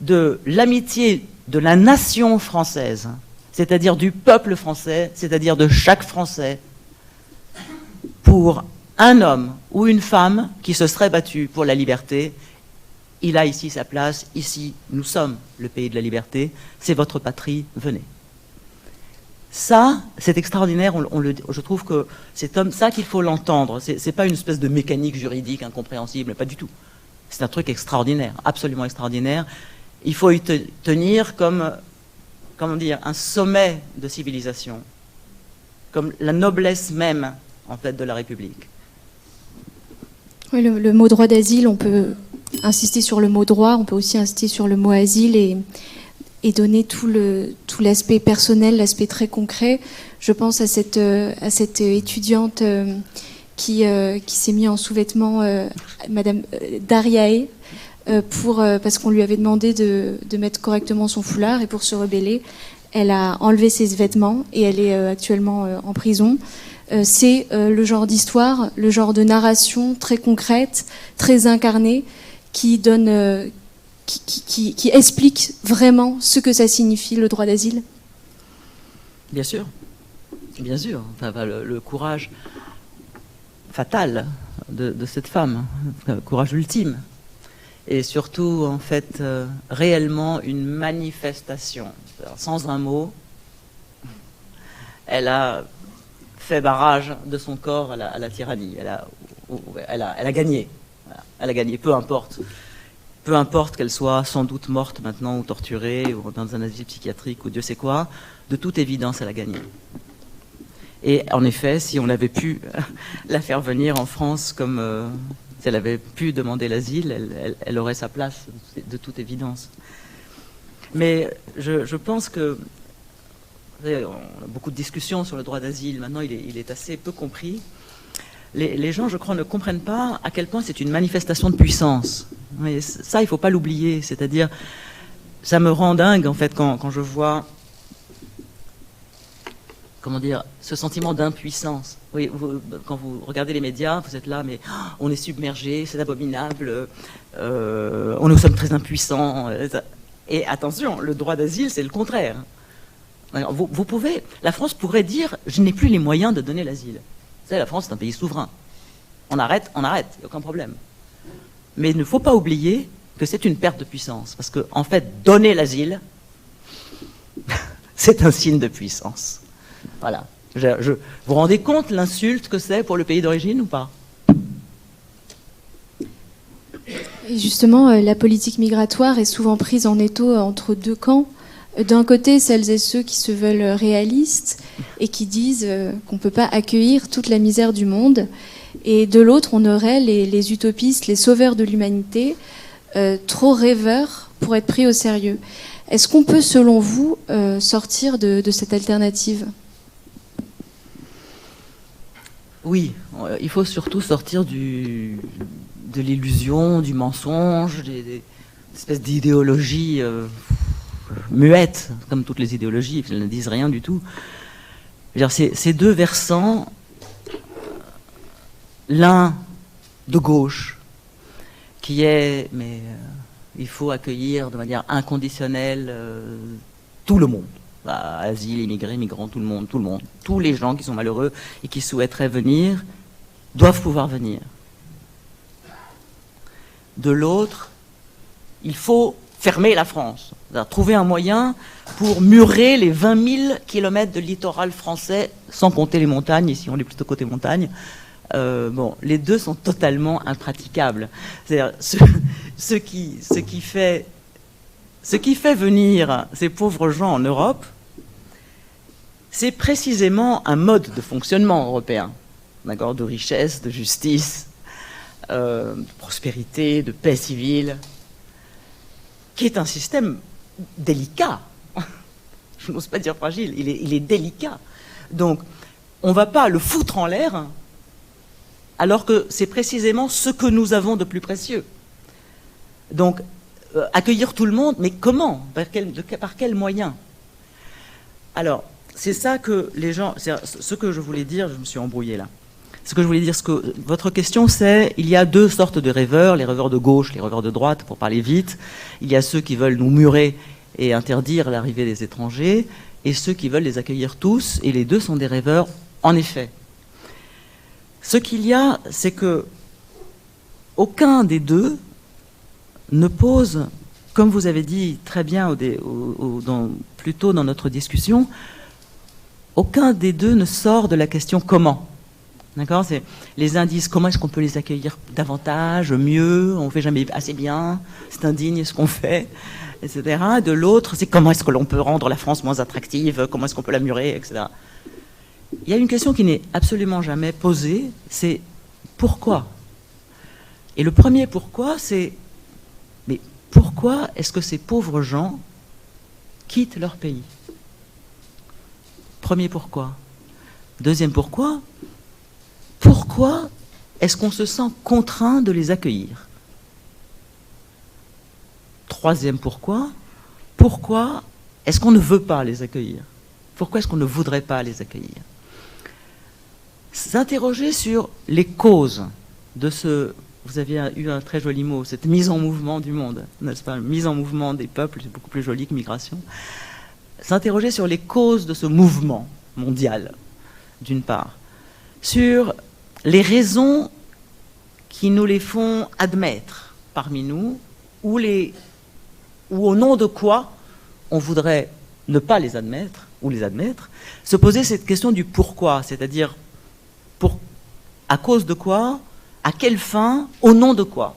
de l'amitié de la nation française, c'est-à-dire du peuple français, c'est-à-dire de chaque Français, pour un homme ou une femme qui se serait battu pour la liberté. Il a ici sa place, ici nous sommes le pays de la liberté, c'est votre patrie, venez. Ça, c'est extraordinaire, je trouve que c'est comme ça qu'il faut l'entendre. C'est pas une espèce de mécanique juridique incompréhensible, pas du tout. C'est un truc extraordinaire, absolument extraordinaire. Il faut y tenir comme, comment dire, un sommet de civilisation, comme la noblesse même, en fait, de la République. Oui, le mot droit d'asile, on peut insister sur le mot droit, on peut aussi insister sur le mot asile et donner tout l'aspect personnel, l'aspect très concret. Je pense à cette étudiante qui s'est mise en sous-vêtements, Madame Dariae, parce qu'on lui avait demandé de mettre correctement son foulard, et pour se rebeller, elle a enlevé ses vêtements et elle est actuellement en prison. C'est le genre d'histoire, le genre de narration très concrète, très incarnée, qui donne, qui explique vraiment ce que ça signifie le droit d'asile. Bien sûr, bien sûr. Enfin, le courage fatal de cette femme, le courage ultime, et surtout en fait réellement une manifestation. Alors, sans un mot, elle a fait barrage de son corps à la tyrannie. Elle a gagné. Voilà. Elle a gagné, peu importe qu'elle soit sans doute morte maintenant, ou torturée, ou dans un asile psychiatrique, ou Dieu sait quoi, de toute évidence, elle a gagné. Et en effet, si on avait pu la faire venir en France comme si elle avait pu demander l'asile, elle aurait sa place, de toute évidence. Mais je pense que on a beaucoup de discussions sur le droit d'asile. Maintenant, il est assez peu compris. Les gens, je crois, ne comprennent pas à quel point c'est une manifestation de puissance. Mais ça, il ne faut pas l'oublier. C'est-à-dire, ça me rend dingue, en fait, quand je vois comment dire, ce sentiment d'impuissance. Oui, quand vous regardez les médias, vous êtes là, mais on est submergé, c'est abominable, nous sommes très impuissants. Et attention, le droit d'asile, c'est le contraire. Alors, vous pouvez, la France pourrait dire, je n'ai plus les moyens de donner l'asile. Vous savez, la France, c'est un pays souverain. On arrête, il n'y a aucun problème. Mais il ne faut pas oublier que c'est une perte de puissance. Parce que, en fait, donner l'asile, c'est un signe de puissance. Voilà. Vous vous rendez compte l'insulte que c'est pour le pays d'origine ou pas? Et justement, la politique migratoire est souvent prise en étau entre deux camps. D'un côté, celles et ceux qui se veulent réalistes et qui disent qu'on ne peut pas accueillir toute la misère du monde. Et de l'autre, on aurait les utopistes, les sauveurs de l'humanité, trop rêveurs pour être pris au sérieux. Est-ce qu'on peut, selon vous, sortir de cette alternative? Oui, il faut surtout sortir de l'illusion, du mensonge, des espèces d'idéologies muettes, comme toutes les idéologies, elles ne disent rien du tout. Ces deux versants, l'un de gauche, qui est, mais il faut accueillir de manière inconditionnelle tout le monde. Asile, immigrés, migrants, tout le monde. Tous les gens qui sont malheureux et qui souhaiteraient venir doivent pouvoir venir. De l'autre, il faut fermer la France. Trouver un moyen pour murer les 20 000 kilomètres de littoral français, sans compter les montagnes, ici on est plutôt côté montagne. Les deux sont totalement impraticables. C'est-à-dire, ce qui fait venir ces pauvres gens en Europe, c'est précisément un mode de fonctionnement européen, d'accord, de richesse, de justice, de prospérité, de paix civile, qui est un système délicat. Je n'ose pas dire fragile, il est délicat. Donc, on ne va pas le foutre en l'air, alors que c'est précisément ce que nous avons de plus précieux. Donc, accueillir tout le monde, mais comment? Par quels moyens? Alors, c'est ça que les gens... Ce que je voulais dire, je me suis embrouillé là. Ce que je voulais dire, votre question, c'est, il y a deux sortes de rêveurs, les rêveurs de gauche, les rêveurs de droite, pour parler vite. Il y a ceux qui veulent nous murer et interdire l'arrivée des étrangers, et ceux qui veulent les accueillir tous, et les deux sont des rêveurs, en effet. Ce qu'il y a, c'est que aucun des deux ne pose, comme vous avez dit très bien plus tôt dans notre discussion, aucun des deux ne sort de la question comment. D'accord? C'est les indices, comment est-ce qu'on peut les accueillir davantage, mieux, on ne fait jamais assez bien, c'est indigne ce qu'on fait, etc. De l'autre, c'est comment est-ce que l'on peut rendre la France moins attractive, comment est-ce qu'on peut la murer, etc. Il y a une question qui n'est absolument jamais posée, c'est pourquoi? Et le premier pourquoi, c'est mais pourquoi est-ce que ces pauvres gens quittent leur pays? Premier pourquoi. Deuxième pourquoi est-ce qu'on se sent contraint de les accueillir? Troisième pourquoi est-ce qu'on ne veut pas les accueillir? Pourquoi est-ce qu'on ne voudrait pas les accueillir? S'interroger sur les causes de ce... Vous aviez eu un très joli mot, cette mise en mouvement du monde, n'est-ce pas? Mise en mouvement des peuples, c'est beaucoup plus joli que migration. S'interroger sur les causes de ce mouvement mondial, d'une part. Sur les raisons qui nous les font admettre parmi nous, ou au nom de quoi on voudrait ne pas les admettre, ou les admettre, se poser cette question du pourquoi, c'est-à-dire à cause de quoi, à quelle fin, au nom de quoi.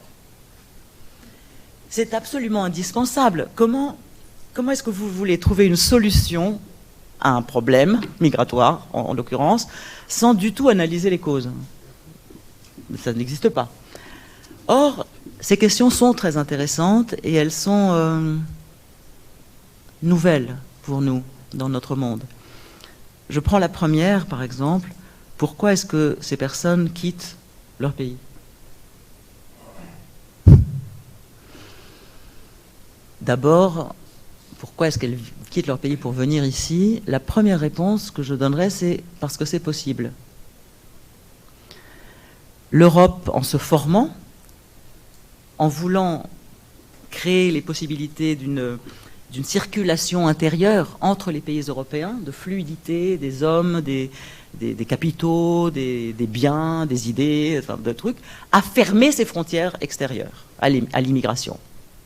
C'est absolument indispensable. Comment est-ce que vous voulez trouver une solution à un problème migratoire, en l'occurrence, sans du tout analyser les causes? Ça n'existe pas. Or, ces questions sont très intéressantes et elles sont nouvelles pour nous dans notre monde. Je prends la première, par exemple. Pourquoi est-ce que ces personnes quittent leur pays? D'abord, pourquoi est-ce qu'elles quittent leur pays pour venir ici, la première réponse que je donnerais, c'est parce que c'est possible. L'Europe, en se formant, en voulant créer les possibilités d'une circulation intérieure entre les pays européens, de fluidité des hommes, des capitaux, des biens, des idées, enfin, de trucs, a fermé ses frontières extérieures à l'immigration.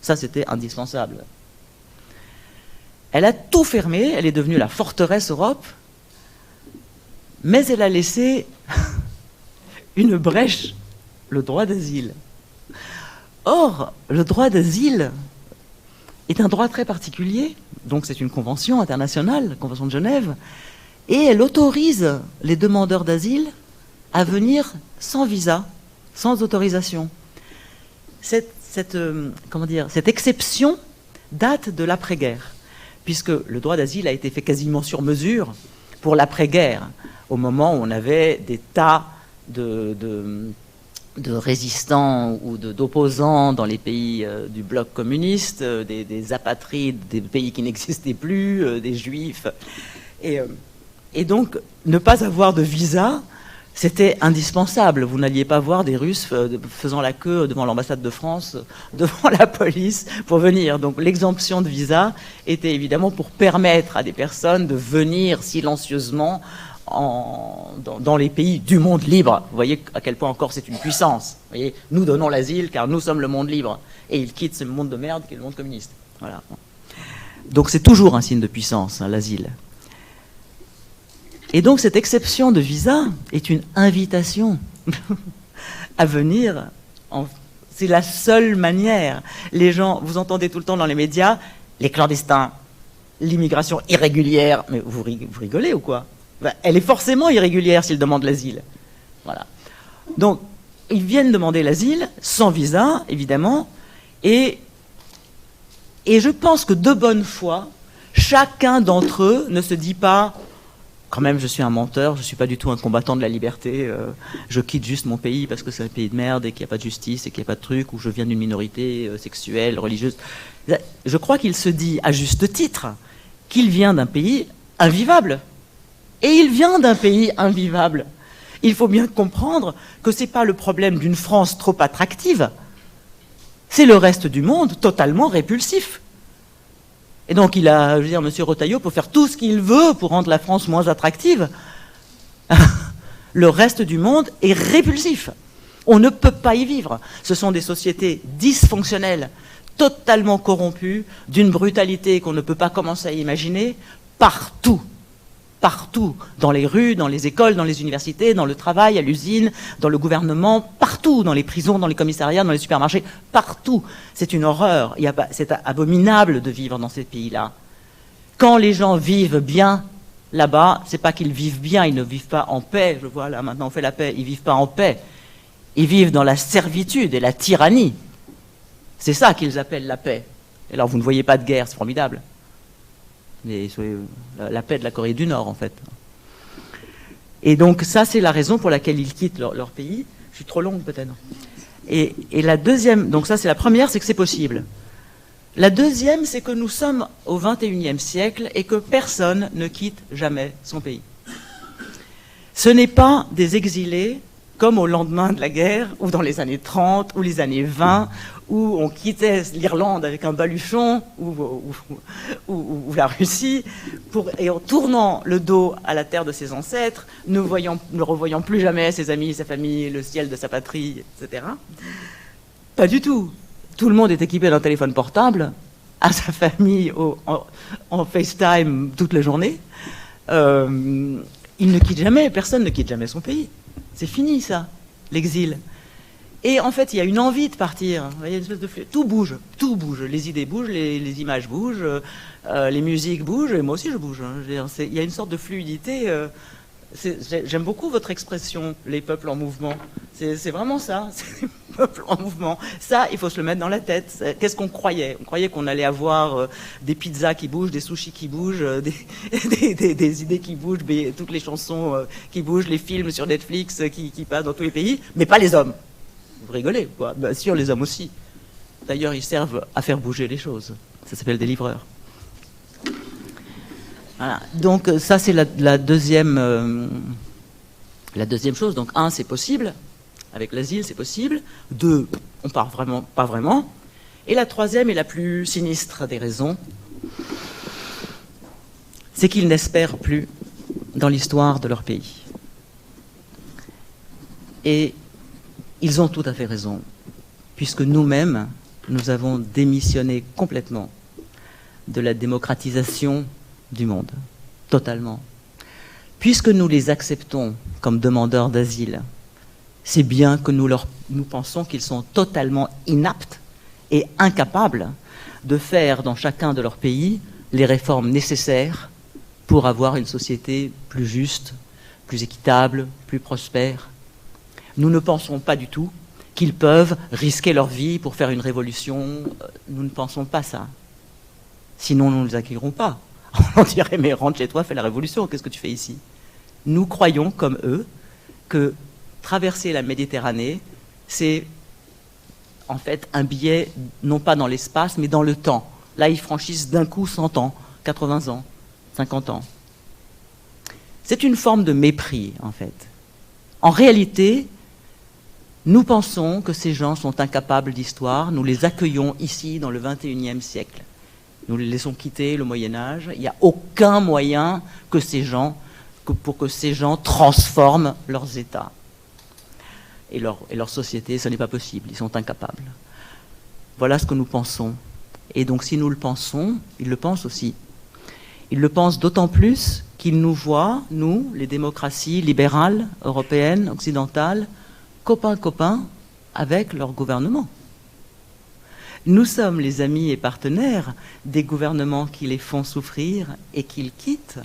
Ça, c'était indispensable. Elle a tout fermé, elle est devenue la forteresse Europe, mais elle a laissé une brèche, le droit d'asile. Or, le droit d'asile est un droit très particulier, donc c'est une convention internationale, la Convention de Genève, et elle autorise les demandeurs d'asile à venir sans visa, sans autorisation. Cette exception date de l'après-guerre, puisque le droit d'asile a été fait quasiment sur mesure pour l'après-guerre, au moment où on avait des tas de résistants ou d'opposants dans les pays du bloc communiste, des apatrides, des pays qui n'existaient plus, des juifs. Et donc, ne pas avoir de visa, c'était indispensable. Vous n'alliez pas voir des Russes faisant la queue devant l'ambassade de France, devant la police, pour venir. Donc l'exemption de visa était évidemment pour permettre à des personnes de venir silencieusement dans les pays du monde libre. Vous voyez à quel point encore c'est une puissance. Vous voyez, nous donnons l'asile car nous sommes le monde libre. Et ils quittent ce monde de merde qui est le monde communiste. Voilà. Donc c'est toujours un signe de puissance, hein, l'asile. Et donc cette exception de visa est une invitation à venir. C'est la seule manière. Les gens, vous entendez tout le temps dans les médias, les clandestins, l'immigration irrégulière. Mais vous rigolez ou quoi? Elle est forcément irrégulière s'ils demandent l'asile. Voilà. Donc, ils viennent demander l'asile, sans visa, évidemment, et je pense que de bonne foi, chacun d'entre eux ne se dit pas « quand même, je suis un menteur, je ne suis pas du tout un combattant de la liberté, je quitte juste mon pays parce que c'est un pays de merde et qu'il n'y a pas de justice et qu'il n'y a pas de truc, ou je viens d'une minorité sexuelle, religieuse. » Je crois qu'il se dit, à juste titre, qu'il vient d'un pays invivable. Et il vient d'un pays invivable. Il faut bien comprendre que ce n'est pas le problème d'une France trop attractive, c'est le reste du monde totalement répulsif. Et donc il a, je veux dire, M. Retailleau peut faire tout ce qu'il veut pour rendre la France moins attractive. Le reste du monde est répulsif. On ne peut pas y vivre. Ce sont des sociétés dysfonctionnelles, totalement corrompues, d'une brutalité qu'on ne peut pas commencer à imaginer, partout. Partout, dans les rues, dans les écoles, dans les universités, dans le travail, à l'usine, dans le gouvernement, partout, dans les prisons, dans les commissariats, dans les supermarchés, partout. C'est une horreur. C'est abominable de vivre dans ces pays-là. Quand les gens vivent bien là-bas, c'est pas qu'ils vivent bien, ils ne vivent pas en paix. Je vois là, maintenant on fait la paix. Ils vivent pas en paix. Ils vivent dans la servitude et la tyrannie. C'est ça qu'ils appellent la paix. Et alors vous ne voyez pas de guerre, c'est formidable. Mais la paix de la Corée du Nord, en fait. Et donc, ça, c'est la raison pour laquelle ils quittent leur pays. Je suis trop longue, peut-être. Et la deuxième, donc ça, c'est la première, c'est que c'est possible. La deuxième, c'est que nous sommes au XXIe siècle et que personne ne quitte jamais son pays. Ce n'est pas des exilés comme au lendemain de la guerre, ou dans les années 30, ou les années 20, où on quittait l'Irlande avec un baluchon, ou la Russie, et en tournant le dos à la terre de ses ancêtres, ne revoyant plus jamais ses amis, sa famille, le ciel de sa patrie, etc. Pas du tout. Tout le monde est équipé d'un téléphone portable, à sa famille en FaceTime toute la journée. Il ne quitte jamais, personne ne quitte jamais son pays. C'est fini, ça, l'exil. Et en fait, il y a une envie de partir. Il y a une espèce de tout bouge, tout bouge. Les idées bougent, les images bougent, les musiques bougent, et moi aussi je bouge. Hein. Il y a une sorte de fluidité. J'aime beaucoup votre expression, les peuples en mouvement. C'est vraiment ça, c'est les peuples en mouvement. Ça, il faut se le mettre dans la tête. Qu'est-ce qu'on croyait? On croyait qu'on allait avoir des pizzas qui bougent, des sushis qui bougent, des idées qui bougent, toutes les chansons qui bougent, les films sur Netflix qui passent dans tous les pays, mais pas les hommes. Vous rigolez, quoi? Bien sûr, les hommes aussi. D'ailleurs, ils servent à faire bouger les choses. Ça s'appelle des livreurs. Voilà. Donc ça c'est la deuxième chose. Donc un, c'est possible. Avec l'asile, c'est possible. Deux, on part vraiment, pas vraiment. Et la troisième et la plus sinistre des raisons, c'est qu'ils n'espèrent plus dans l'histoire de leur pays. Et ils ont tout à fait raison, puisque nous-mêmes, nous avons démissionné complètement de la démocratisation du monde, totalement. Puisque nous les acceptons comme demandeurs d'asile, c'est bien que nous pensons qu'ils sont totalement inaptes et incapables de faire dans chacun de leurs pays les réformes nécessaires pour avoir une société plus juste, plus équitable, plus prospère. Nous ne pensons pas du tout qu'ils peuvent risquer leur vie pour faire une révolution. Nous ne pensons pas ça. Sinon, nous ne les accueillerons pas. On dirait, mais rentre chez toi, fais la révolution, qu'est-ce que tu fais ici? Nous croyons, comme eux, que traverser la Méditerranée, c'est en fait un billet, non pas dans l'espace, mais dans le temps. Là, ils franchissent d'un coup 100 ans, 80 ans, 50 ans. C'est une forme de mépris, en fait. En réalité, nous pensons que ces gens sont incapables d'histoire, nous les accueillons ici dans le XXIe siècle. Nous les laissons quitter le Moyen-Âge. Il n'y a aucun moyen pour que ces gens transforment leurs États et leur société. Ce n'est pas possible, ils sont incapables. Voilà ce que nous pensons. Et donc si nous le pensons, ils le pensent aussi. Ils le pensent d'autant plus qu'ils nous voient, nous, les démocraties libérales, européennes, occidentales, copains avec leur gouvernement. Nous sommes les amis et partenaires des gouvernements qui les font souffrir et qu'ils quittent.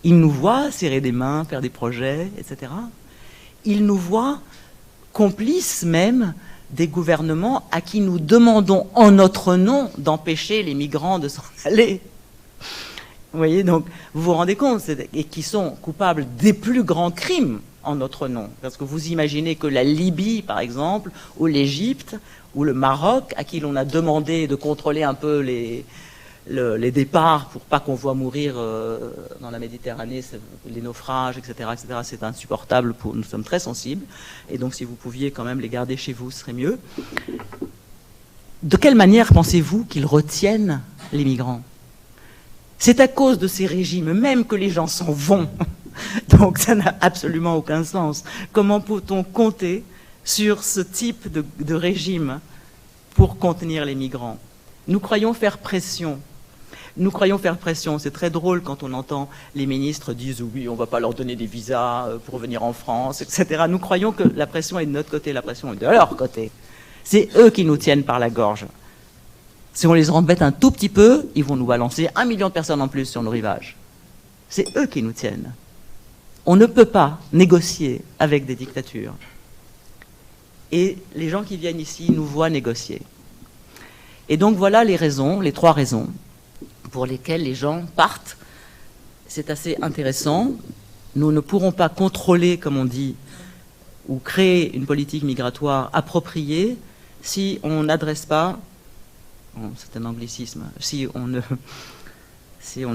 Ils nous voient serrer des mains, faire des projets, etc. Ils nous voient complices même des gouvernements à qui nous demandons en notre nom d'empêcher les migrants de s'en aller. Vous voyez, donc, vous vous rendez compte, et qui sont coupables des plus grands crimes en notre nom. Parce que vous imaginez que la Libye, par exemple, ou l'Égypte, ou le Maroc, à qui l'on a demandé de contrôler un peu les départs pour pas qu'on voit mourir dans la Méditerranée, les naufrages, etc., c'est insupportable. Nous sommes très sensibles. Et donc, si vous pouviez quand même les garder chez vous, ce serait mieux. De quelle manière pensez-vous qu'ils retiennent les migrants? C'est à cause de ces régimes même que les gens s'en vont. Donc ça n'a absolument aucun sens. Comment peut-on compter sur ce type de régime pour contenir les migrants? Nous croyons faire pression. Nous croyons faire pression. C'est très drôle quand on entend les ministres dire oui, on ne va pas leur donner des visas pour venir en France, etc. Nous croyons que la pression est de notre côté, la pression est de leur côté. C'est eux qui nous tiennent par la gorge. Si on les embête un tout petit peu, ils vont nous balancer 1 million de personnes en plus sur nos rivages. C'est eux qui nous tiennent. On ne peut pas négocier avec des dictatures. Et les gens qui viennent ici nous voient négocier. Et donc voilà les raisons, les 3 raisons pour lesquelles les gens partent. C'est assez intéressant. Nous ne pourrons pas contrôler, comme on dit, ou créer une politique migratoire appropriée si on n'adresse pas, c'est un anglicisme, si on ne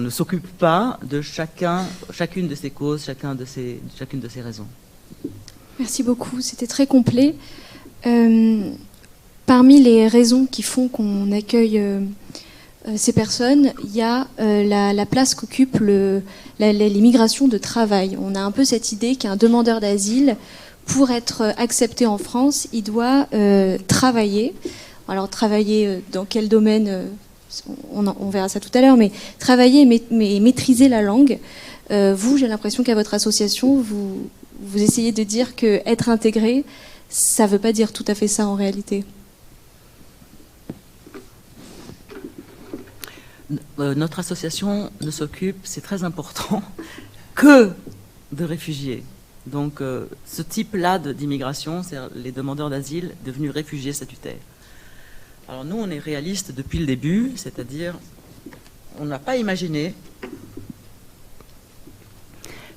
s'occupe pas de chacune de ces causes, chacune de ces raisons. Merci beaucoup, c'était très complet. Parmi les raisons qui font qu'on accueille ces personnes, il y a la place qu'occupe les migrations de travail. On a un peu cette idée qu'un demandeur d'asile, pour être accepté en France, il doit travailler. Alors travailler dans quel domaine, on verra ça tout à l'heure, mais travailler mais maîtriser la langue. Vous, j'ai l'impression qu'à votre association, vous essayez de dire qu'être intégré, ça ne veut pas dire tout à fait ça en réalité. Notre association ne s'occupe, c'est très important, que de réfugiés. Donc ce type-là d'immigration, c'est les demandeurs d'asile devenus réfugiés statutaires. Alors nous, on est réalistes depuis le début, c'est-à-dire on n'a pas imaginé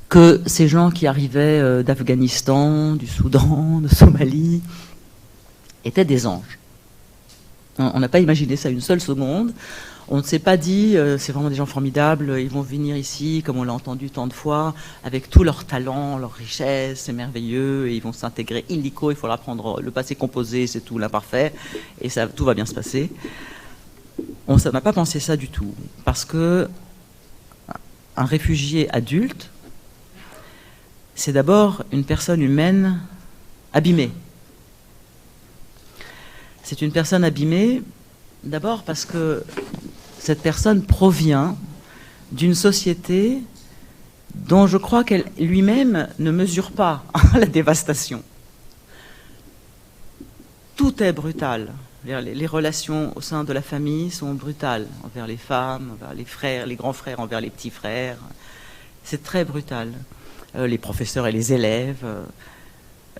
que ces gens qui arrivaient d'Afghanistan, du Soudan, de Somalie, étaient des anges. On n'a pas imaginé ça une seule seconde. On ne s'est pas dit, c'est vraiment des gens formidables, ils vont venir ici, comme on l'a entendu tant de fois, avec tout leur talent, leur richesse, c'est merveilleux, et ils vont s'intégrer illico, il faudra prendre le passé composé, c'est tout l'imparfait, et ça, tout va bien se passer. On n'a pas pensé ça du tout, parce que un réfugié adulte, c'est d'abord une personne humaine abîmée. C'est une personne abîmée, d'abord parce que cette personne provient d'une société dont je crois qu'elle lui-même ne mesure pas la dévastation. Tout est brutal. Les relations au sein de la famille sont brutales, envers les femmes, envers les frères, les grands frères, envers les petits frères. C'est très brutal. Les professeurs et les élèves,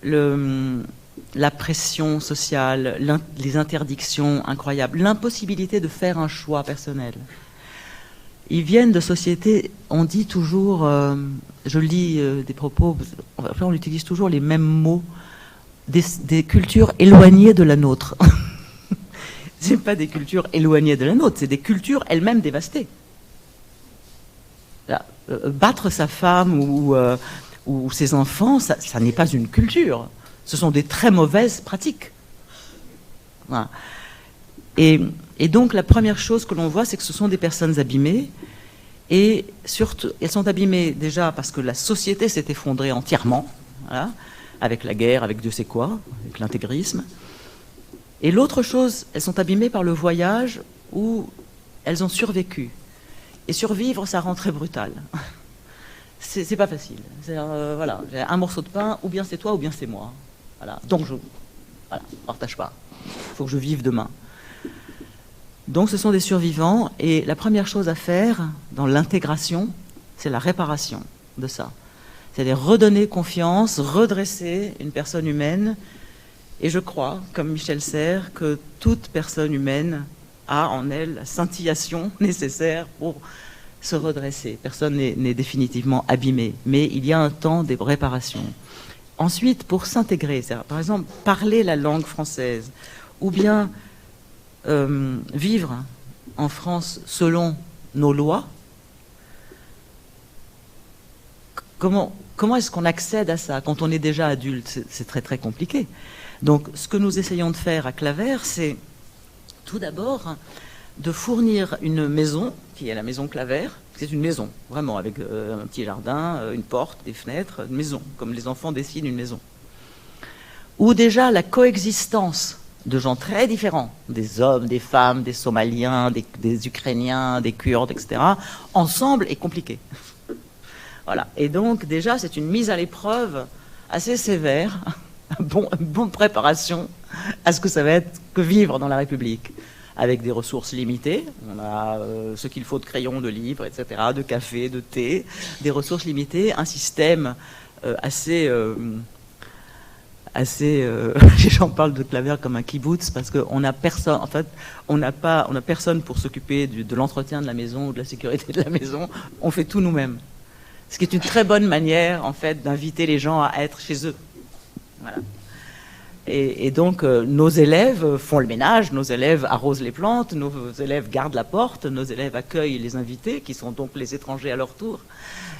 la pression sociale, les interdictions incroyables, l'impossibilité de faire un choix personnel. Ils viennent de sociétés, on dit toujours, je lis des propos, après on utilise toujours les mêmes mots, des cultures éloignées de la nôtre. Ce n'est pas des cultures éloignées de la nôtre, c'est des cultures elles-mêmes dévastées. Là, battre sa femme ou ses enfants, ça n'est pas une culture. Ce sont des très mauvaises pratiques. Voilà. Et donc la première chose que l'on voit, c'est que ce sont des personnes abîmées. Et surtout, elles sont abîmées déjà parce que la société s'est effondrée entièrement, voilà, avec la guerre, avec Dieu sait quoi, avec l'intégrisme. Et l'autre chose, elles sont abîmées par le voyage où elles ont survécu. Et survivre, ça rend très brutal. C'est pas facile. Voilà, j'ai un morceau de pain, ou bien c'est toi, ou bien c'est moi. Voilà. Donc je partage pas. Il faut que je vive demain. Donc ce sont des survivants, et la première chose à faire dans l'intégration, c'est la réparation de ça. C'est-à-dire redonner confiance, redresser une personne humaine. Et je crois, comme Michel Serres, que toute personne humaine a en elle la scintillation nécessaire pour se redresser. Personne n'est définitivement abîmé, mais il y a un temps de réparation. Ensuite, pour s'intégrer, par exemple, parler la langue française, ou bien vivre en France selon nos lois, comment est-ce qu'on accède à ça quand on est déjà adulte? C'est très très compliqué. Donc ce que nous essayons de faire à Claver, c'est tout d'abord de fournir une maison, qui est la maison Claver. C'est une maison, vraiment, avec un petit jardin, une porte, des fenêtres, une maison, comme les enfants dessinent une maison. Où déjà la coexistence de gens très différents, des hommes, des femmes, des Somaliens, des Ukrainiens, des Kurdes, etc., ensemble est compliquée. Voilà. Et donc déjà c'est une mise à l'épreuve assez sévère, une bonne préparation à ce que ça va être que vivre dans la République, avec des ressources limitées. On a ce qu'il faut de crayons, de livres, etc., de café, de thé, des ressources limitées, un système assez les gens parlent de Claver comme un kibbutz parce qu'on n'a personne, en fait, on n'a personne pour s'occuper de l'entretien de la maison ou de la sécurité de la maison. On fait tout nous-mêmes. Ce qui est une très bonne manière, en fait, d'inviter les gens à être chez eux. Voilà. Et donc, nos élèves font le ménage, nos élèves arrosent les plantes, nos élèves gardent la porte, nos élèves accueillent les invités, qui sont donc les étrangers à leur tour,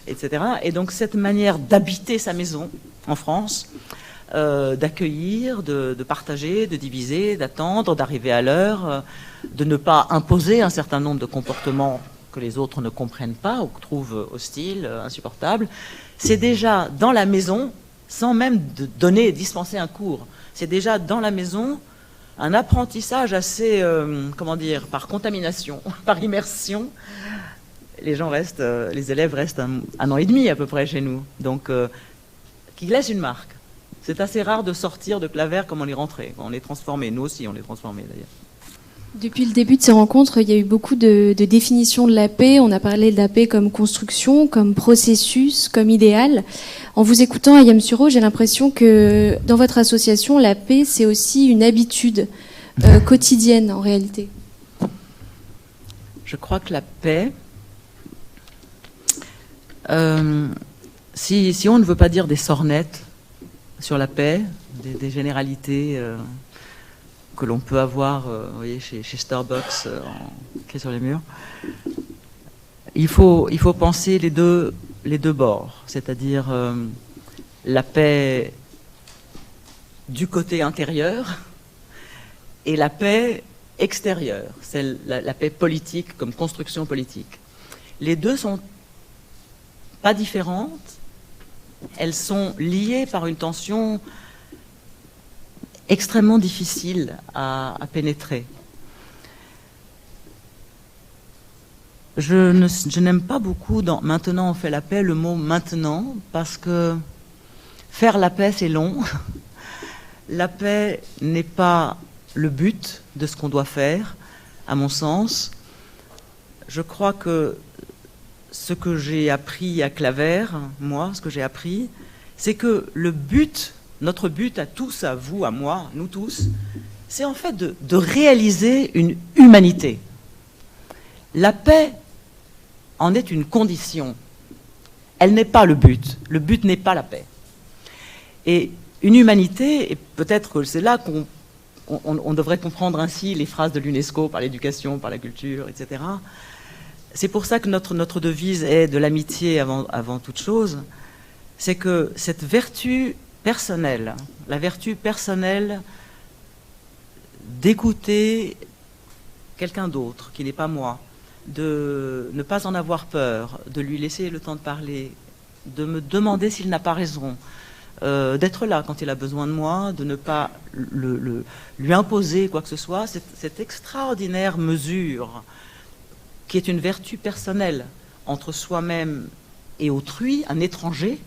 etc. Et donc, cette manière d'habiter sa maison en France, d'accueillir, de partager, de diviser, d'attendre, d'arriver à l'heure, de ne pas imposer un certain nombre de comportements que les autres ne comprennent pas ou trouvent hostiles, insupportables, c'est déjà dans la maison, sans même dispenser un cours. C'est déjà dans la maison un apprentissage assez, par contamination, par immersion. Les élèves restent un an et demi à peu près chez nous, donc qui laissent une marque. C'est assez rare de sortir de Claver comme on est rentré. On est transformé. Nous aussi, on est transformé d'ailleurs. Depuis le début de ces rencontres, il y a eu beaucoup de définitions de la paix. On a parlé de la paix comme construction, comme processus, comme idéal. En vous écoutant, Ayam Suro, j'ai l'impression que dans votre association, la paix, c'est aussi une habitude quotidienne en réalité. Je crois que la paix, si on ne veut pas dire des sornettes sur la paix, des généralités que l'on peut avoir vous voyez, chez Starbucks, écrit sur les murs. Il faut penser les deux bords, c'est-à-dire la paix du côté intérieur et la paix extérieure, c'est la paix politique comme construction politique. Les deux sont pas différentes, elles sont liées par une tension extrêmement difficile à pénétrer. Je n'aime pas beaucoup dans « maintenant on fait la paix » le mot « maintenant » parce que faire la paix c'est long. La paix n'est pas le but de ce qu'on doit faire, à mon sens. Je crois que ce que j'ai appris à Claver, moi, ce que j'ai appris, c'est que le but, notre but à tous, à vous, à moi, nous tous, c'est en fait de réaliser une humanité. La paix en est une condition. Elle n'est pas le but. Le but n'est pas la paix. Et une humanité, et peut-être que c'est là qu'on devrait comprendre ainsi les phrases de l'UNESCO par l'éducation, par la culture, etc. C'est pour ça que notre devise est de l'amitié avant toute chose. C'est que cette vertu personnelle, la vertu personnelle d'écouter quelqu'un d'autre qui n'est pas moi, de ne pas en avoir peur, de lui laisser le temps de parler, de me demander s'il n'a pas raison, d'être là quand il a besoin de moi, de ne pas lui imposer quoi que ce soit, cette extraordinaire mesure qui est une vertu personnelle entre soi-même et autrui, un étranger,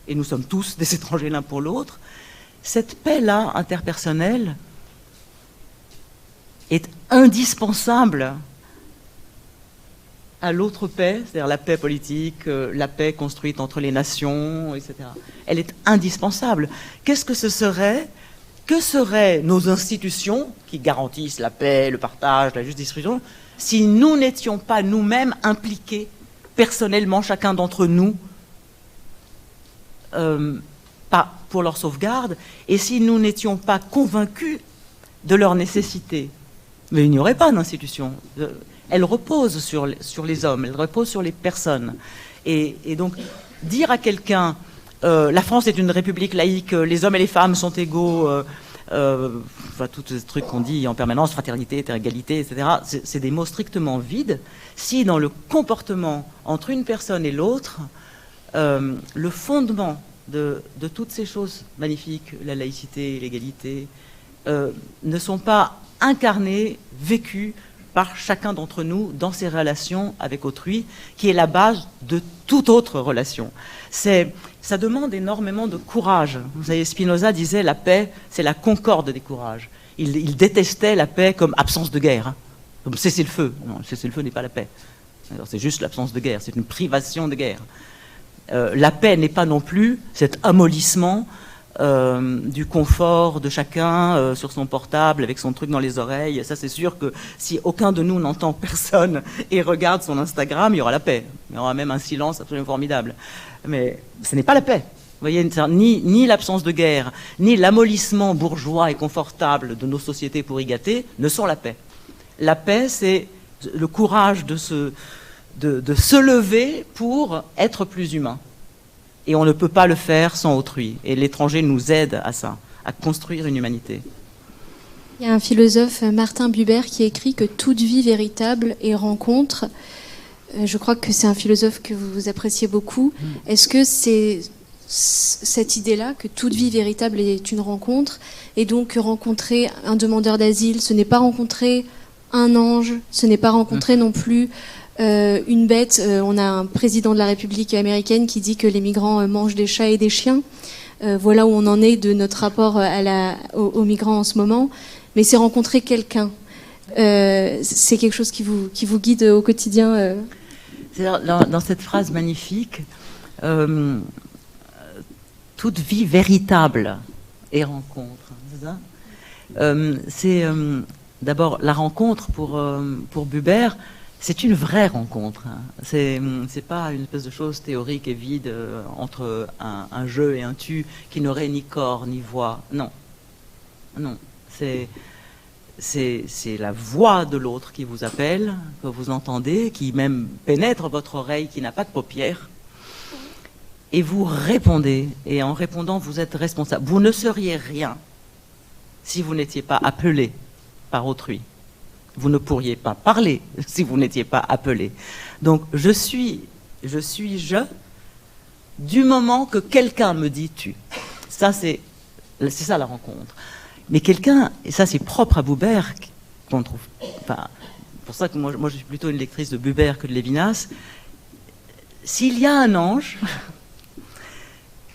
et nous sommes tous des étrangers l'un pour l'autre, cette paix-là interpersonnelle est indispensable à l'autre paix, c'est-à-dire la paix politique, la paix construite entre les nations, etc. Elle est indispensable. Qu'est-ce que ce serait? Que seraient nos institutions qui garantissent la paix, le partage, la juste distribution, si nous n'étions pas nous-mêmes impliqués personnellement, chacun d'entre nous, pas pour leur sauvegarde, et si nous n'étions pas convaincus de leur nécessité? Mais il n'y aurait pas d'institution. Elle repose sur les hommes, elle repose sur les personnes. Et donc, dire à quelqu'un, la France est une république laïque, les hommes et les femmes sont égaux, enfin, tous ces trucs qu'on dit en permanence, fraternité, égalité, etc., c'est des mots strictement vides. Si dans le comportement entre une personne et l'autre, le fondement de toutes ces choses magnifiques, la laïcité, l'égalité, ne sont pas incarnés, vécus par chacun d'entre nous dans ses relations avec autrui, qui est la base de toute autre relation. Ça demande énormément de courage. Vous savez, Spinoza disait la paix, c'est la concorde des courages. Il détestait la paix comme absence de guerre, hein, comme cessez-le-feu. Non, cessez-le-feu n'est pas la paix. C'est juste l'absence de guerre, c'est une privation de guerre. La paix n'est pas non plus cet amollissement du confort de chacun sur son portable avec son truc dans les oreilles. Ça, c'est sûr que si aucun de nous n'entend personne et regarde son Instagram, il y aura la paix. Il y aura même un silence absolument formidable. Mais ce n'est pas la paix. Vous voyez, ni l'absence de guerre, ni l'amollissement bourgeois et confortable de nos sociétés pourrigatées ne sont la paix. La paix, c'est le courage de se lever pour être plus humain. Et on ne peut pas le faire sans autrui. Et l'étranger nous aide à ça, à construire une humanité. Il y a un philosophe, Martin Buber, qui écrit que toute vie véritable est rencontre. Je crois que c'est un philosophe que vous appréciez beaucoup. Est-ce que c'est cette idée-là, que toute vie véritable est une rencontre, et donc rencontrer un demandeur d'asile, ce n'est pas rencontrer un ange, ce n'est pas rencontrer non plus une bête? On a un président de la République américaine qui dit que les migrants mangent des chats et des chiens. Voilà où on en est de notre rapport aux migrants en ce moment. Mais c'est rencontrer quelqu'un. C'est quelque chose qui vous guide au quotidien. Dans cette phrase magnifique, toute vie véritable est rencontre. C'est ça? C'est d'abord la rencontre pour Buber. C'est une vraie rencontre. C'est pas une espèce de chose théorique et vide entre un je et un tu qui n'aurait ni corps ni voix. Non. Non. C'est la voix de l'autre qui vous appelle, que vous entendez, qui même pénètre votre oreille, qui n'a pas de paupières. Et vous répondez. Et en répondant, vous êtes responsable. Vous ne seriez rien si vous n'étiez pas appelé par autrui. Vous ne pourriez pas parler si vous n'étiez pas appelé. Donc, je suis du moment que quelqu'un me dit tu. Ça, c'est ça la rencontre. Mais quelqu'un, et ça c'est propre à Buber, qu'on trouve, enfin, pour ça que moi je suis plutôt une lectrice de Buber que de Lévinas. S'il y a un ange,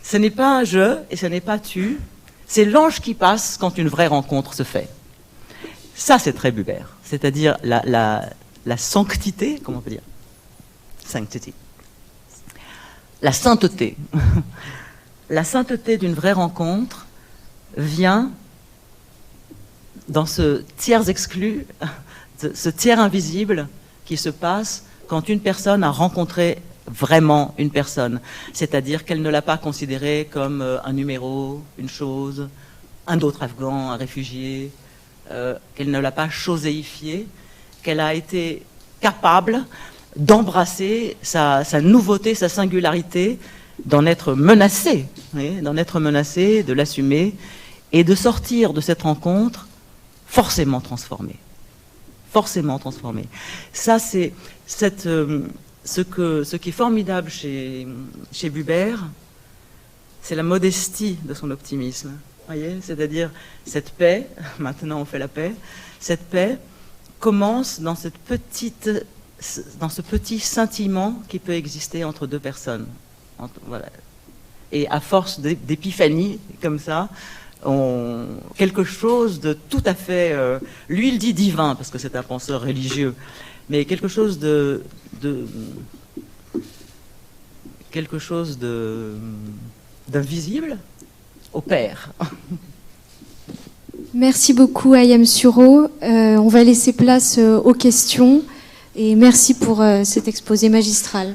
ce n'est pas je et ce n'est pas tu, c'est l'ange qui passe quand une vraie rencontre se fait. Ça c'est très Buber, c'est-à-dire la sanctité, comment on peut dire, sanctity, la sainteté. La sainteté d'une vraie rencontre vient dans ce tiers exclu, ce tiers invisible qui se passe quand une personne a rencontré vraiment une personne. C'est-à-dire qu'elle ne l'a pas considéré comme un numéro, une chose, un autre Afghan, un réfugié, qu'elle ne l'a pas choséifié, qu'elle a été capable d'embrasser sa nouveauté, sa singularité, d'en être menacée, de l'assumer et de sortir de cette rencontre forcément transformé. Forcément transformé. Ça, c'est ce qui est formidable chez Buber, c'est la modestie de son optimisme. Voyez, c'est-à-dire cette paix, maintenant on fait la paix, cette paix commence dans ce petit scintillement qui peut exister entre deux personnes. Voilà. Et à force d'épiphanie, comme ça, quelque chose de tout à fait, lui il dit divin parce que c'est un penseur religieux, mais quelque chose d'invisible opère. Merci beaucoup Ayam Suro. On va laisser place aux questions et merci pour cet exposé magistral.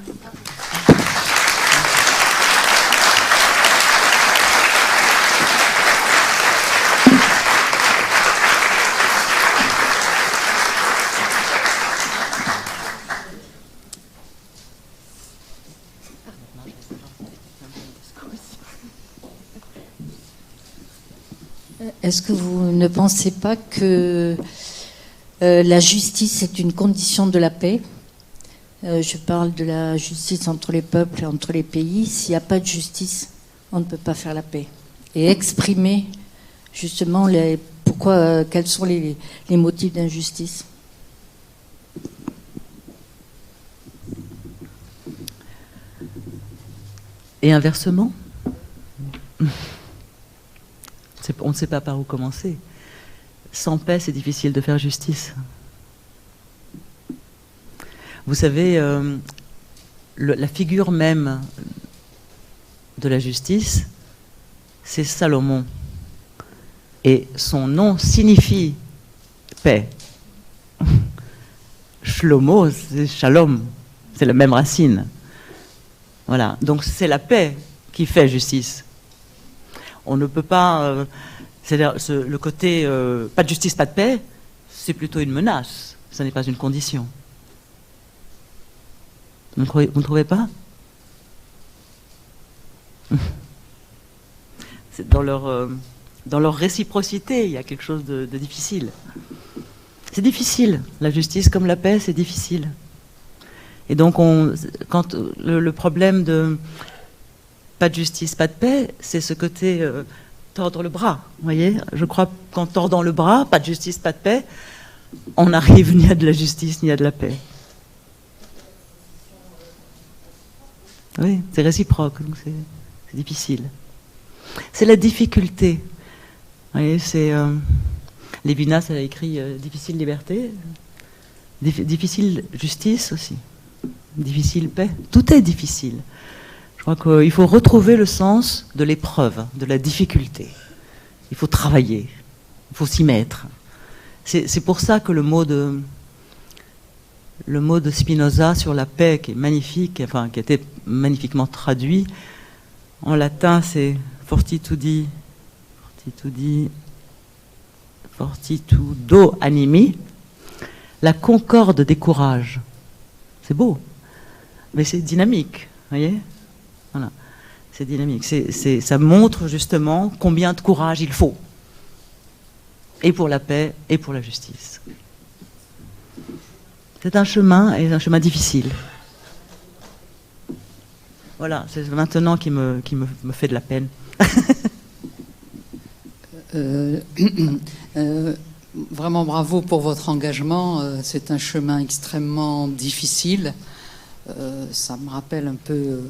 Est-ce que vous ne pensez pas que la justice est une condition de la paix ? Je parle de la justice entre les peuples et entre les pays. S'il n'y a pas de justice, on ne peut pas faire la paix. Et exprimer justement quels sont les motifs d'injustice. Et inversement ? On ne sait pas par où commencer. Sans paix, c'est difficile de faire justice. Vous savez, la figure même de la justice, c'est Salomon. Et son nom signifie paix. Shlomo, c'est Shalom. C'est la même racine. Voilà. Donc c'est la paix qui fait justice. On ne peut pas... c'est-à-dire le côté pas de justice, pas de paix, c'est plutôt une menace. Ce n'est pas une condition. Vous ne trouvez pas ? C'est dans leur réciprocité, il y a quelque chose de difficile. C'est difficile. La justice comme la paix, c'est difficile. Et donc, quand le problème de... pas de justice, pas de paix, c'est ce côté tordre le bras. Vous voyez, je crois qu'en tordant le bras, pas de justice, pas de paix, on n'arrive ni à de la justice ni à de la paix. Oui, c'est réciproque, donc c'est difficile. C'est la difficulté. Vous voyez, c'est Lévinas a écrit difficile liberté, difficile justice aussi, difficile paix. Tout est difficile. Je crois qu'il faut retrouver le sens de l'épreuve, de la difficulté. Il faut travailler, il faut s'y mettre. C'est pour ça que le mot de Spinoza sur la paix, qui est magnifique, enfin qui a été magnifiquement traduit, en latin c'est fortitude fortitudo animi, la concorde des courages. C'est beau, mais c'est dynamique, voyez? Voilà, c'est dynamique. Ça montre justement combien de courage il faut, et pour la paix, et pour la justice. C'est un chemin, et un chemin difficile. Voilà, c'est maintenant qui me fait de la peine. Vraiment bravo pour votre engagement. C'est un chemin extrêmement difficile. Ça me rappelle un peu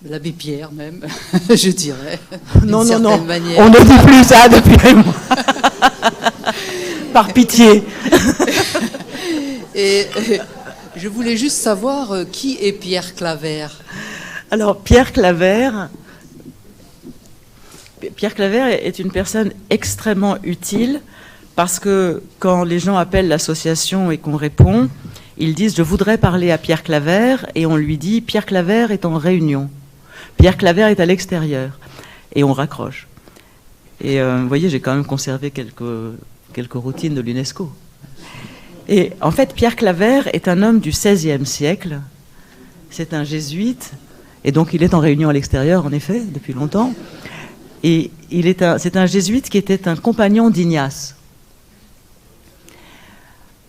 l'abbé Pierre même, je dirais. Non, on ne dit plus ça depuis un mois. Par pitié. Et je voulais juste savoir qui est Pierre Claver. Alors, Pierre Claver est une personne extrêmement utile parce que quand les gens appellent l'association et qu'on répond, ils disent « Je voudrais parler à Pierre Claver » et on lui dit « Pierre Claver est en réunion. Pierre Claver est à l'extérieur. » Et on raccroche. Et vous voyez, j'ai quand même conservé quelques routines de l'UNESCO. Et en fait, Pierre Claver est un homme du XVIe siècle. C'est un jésuite. Et donc, il est en réunion à l'extérieur, en effet, depuis longtemps. Et c'est un jésuite qui était un compagnon d'Ignace.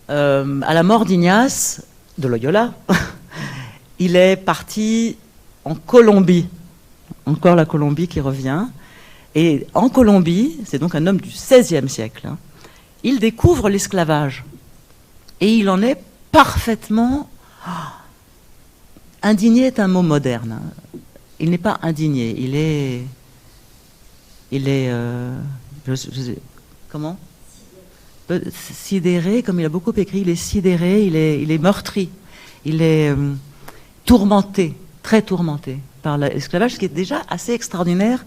À la mort d'Ignace, de Loyola, il est parti en Colombie. Encore la Colombie qui revient. Et en Colombie, c'est donc un homme du XVIe siècle, hein, il découvre l'esclavage. Et il en est parfaitement... Indigné est un mot moderne. Il n'est pas indigné, il est comment? Sidéré, comme il a beaucoup écrit, il est sidéré, il est meurtri, il est tourmenté, très tourmenté par l'esclavage, ce qui est déjà assez extraordinaire,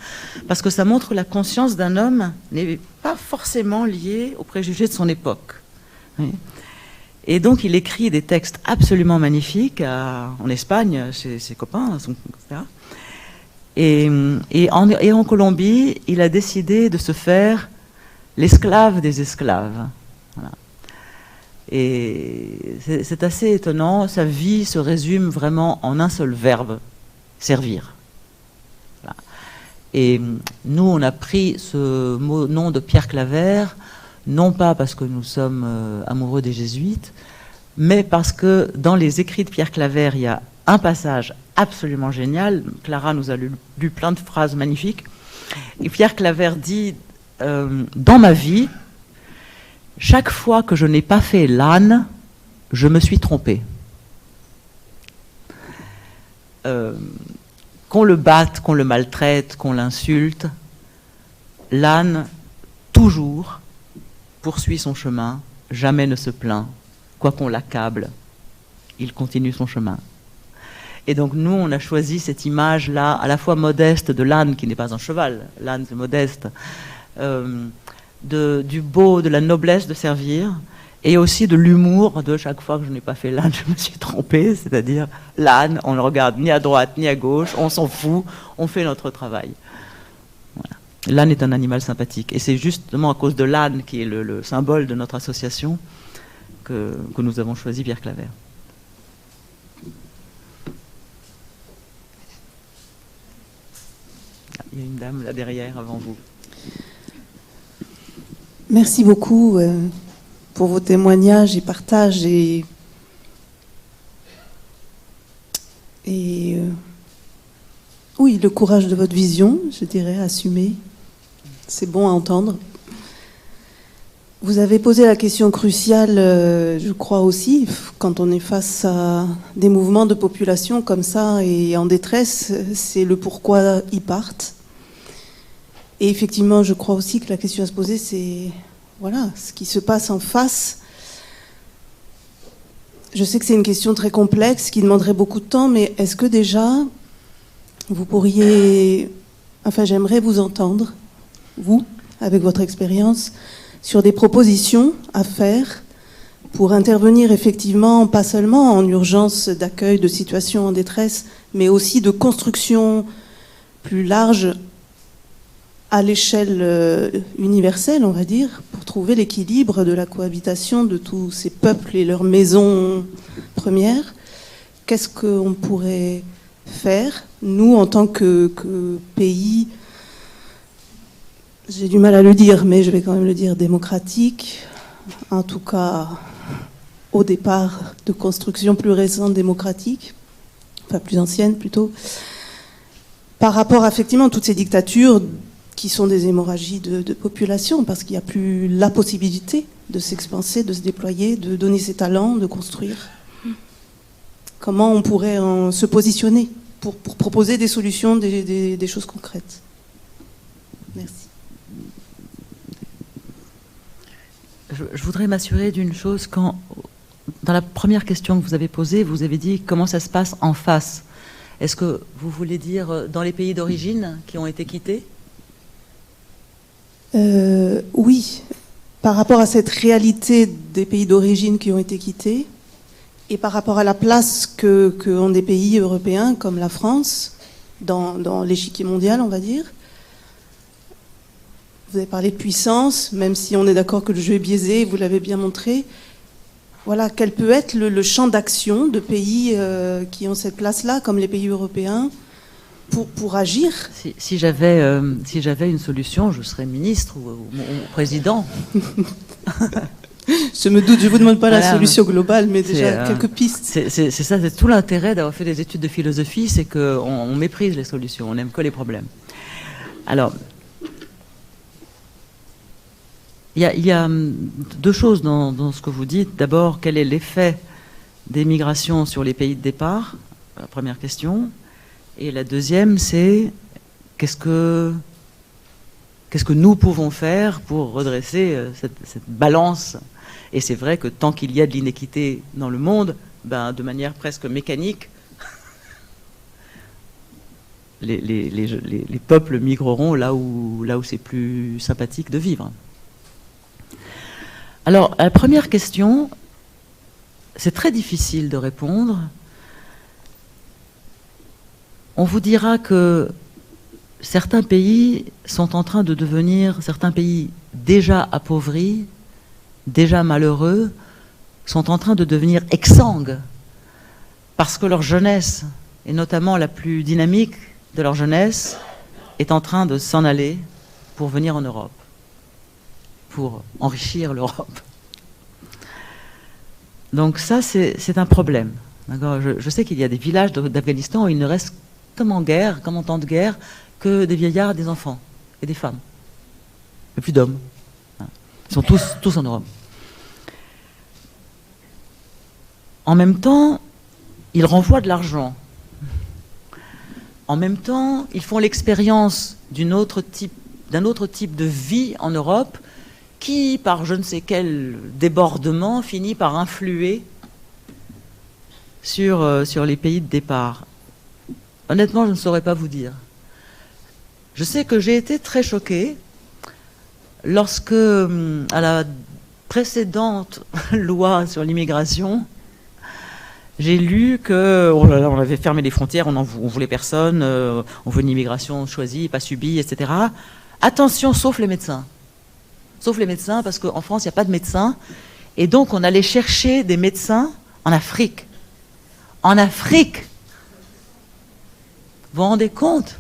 parce que ça montre que la conscience d'un homme n'est pas forcément liée aux préjugés de son époque. Oui. Et donc, il écrit des textes absolument magnifiques en Espagne, chez ses copains, etc. Et en Colombie, il a décidé de se faire l'esclave des esclaves. Voilà. Et c'est assez étonnant. Sa vie se résume vraiment en un seul verbe, servir. Voilà. Et nous, on a pris ce nom de Pierre Claver, non pas parce que nous sommes amoureux des jésuites, mais parce que dans les écrits de Pierre Claver, il y a un passage absolument génial. Clara nous a lu plein de phrases magnifiques. Et Pierre Claver dit dans ma vie, chaque fois que je n'ai pas fait l'âne, je me suis trompé. Qu'on le batte, qu'on le maltraite, qu'on l'insulte, l'âne, toujours, poursuit son chemin, jamais ne se plaint, quoi qu'on l'accable, il continue son chemin. Et donc nous, on a choisi cette image-là, à la fois modeste de l'âne, qui n'est pas un cheval, l'âne c'est modeste, du beau, de la noblesse de servir, et aussi de l'humour de chaque fois que je n'ai pas fait l'âne, je me suis trompé, c'est-à-dire l'âne, on ne regarde ni à droite ni à gauche, on s'en fout, on fait notre travail. Voilà. L'âne est un animal sympathique, et c'est justement à cause de l'âne, qui est le symbole de notre association, que nous avons choisi Pierre Claver. Il y a une dame là derrière, avant vous. Merci beaucoup pour vos témoignages et partages et oui, le courage de votre vision, je dirais, assumé. C'est bon à entendre. Vous avez posé la question cruciale, je crois aussi, quand on est face à des mouvements de population comme ça et en détresse, c'est le pourquoi ils partent. Et effectivement, je crois aussi que la question à se poser, c'est voilà, ce qui se passe en face. Je sais que c'est une question très complexe, qui demanderait beaucoup de temps, mais est-ce que déjà, vous pourriez... Enfin, j'aimerais vous entendre, vous, avec votre expérience, sur des propositions à faire pour intervenir effectivement, pas seulement en urgence d'accueil de situations en détresse, mais aussi de construction plus large à l'échelle universelle, on va dire, pour trouver l'équilibre de la cohabitation de tous ces peuples et leurs maisons premières. Qu'est-ce qu'on pourrait faire, nous, en tant que pays, j'ai du mal à le dire, mais je vais quand même le dire, démocratique, en tout cas au départ de construction plus récente démocratique, enfin plus ancienne plutôt, par rapport effectivement à toutes ces dictatures qui sont des hémorragies de population, parce qu'il n'y a plus la possibilité de s'expanser, de se déployer, de donner ses talents, de construire. Comment on pourrait se positionner pour proposer des solutions, des choses concrètes. Merci. Je voudrais m'assurer d'une chose. Dans la première question que vous avez posée, vous avez dit comment ça se passe en face. Est-ce que vous voulez dire dans les pays d'origine qui ont été quittés ? Oui, par rapport à cette réalité des pays d'origine qui ont été quittés et par rapport à la place qu'ont des pays européens comme la France dans l'échiquier mondial, on va dire. Vous avez parlé de puissance, même si on est d'accord que le jeu est biaisé, vous l'avez bien montré. Voilà, quel peut être le champ d'action de pays qui ont cette place-là, comme les pays européens, pour agir. Si j'avais une solution, je serais ministre ou président. Je me doute, je ne vous demande pas la solution globale, mais déjà quelques pistes. C'est ça, c'est tout l'intérêt d'avoir fait des études de philosophie, c'est qu'on méprise les solutions, on n'aime que les problèmes. Alors, il y a deux choses dans ce que vous dites. D'abord, quel est l'effet des migrations sur les pays de départ ? La première question. Et la deuxième, c'est qu'est-ce que nous pouvons faire pour redresser cette balance ? Et c'est vrai que tant qu'il y a de l'inéquité dans le monde, de manière presque mécanique, les peuples migreront là où c'est plus sympathique de vivre. Alors, à la première question, c'est très difficile de répondre. On vous dira que certains pays sont en train de devenir, certains pays déjà appauvris, déjà malheureux, sont en train de devenir exsangues parce que leur jeunesse, et notamment la plus dynamique de leur jeunesse, est en train de s'en aller pour venir en Europe, pour enrichir l'Europe. Donc ça, c'est un problème. Je sais qu'il y a des villages d'Afghanistan où il ne reste comme en guerre, comme en temps de guerre, que des vieillards, des enfants et des femmes. Et plus d'hommes. Ils sont tous en Europe. En même temps, ils renvoient de l'argent. En même temps, ils font l'expérience d'un autre type de vie en Europe qui, par je ne sais quel débordement, finit par influer sur les pays de départ. Honnêtement, je ne saurais pas vous dire. Je sais que j'ai été très choquée lorsque, à la précédente loi sur l'immigration, j'ai lu qu'on avait fermé les frontières, on voulait personne, on veut une immigration choisie, pas subie, etc. Attention, sauf les médecins. Sauf les médecins, parce qu'en France, il n'y a pas de médecins. Et donc, on allait chercher des médecins en Afrique. En Afrique! Vous vous rendez compte?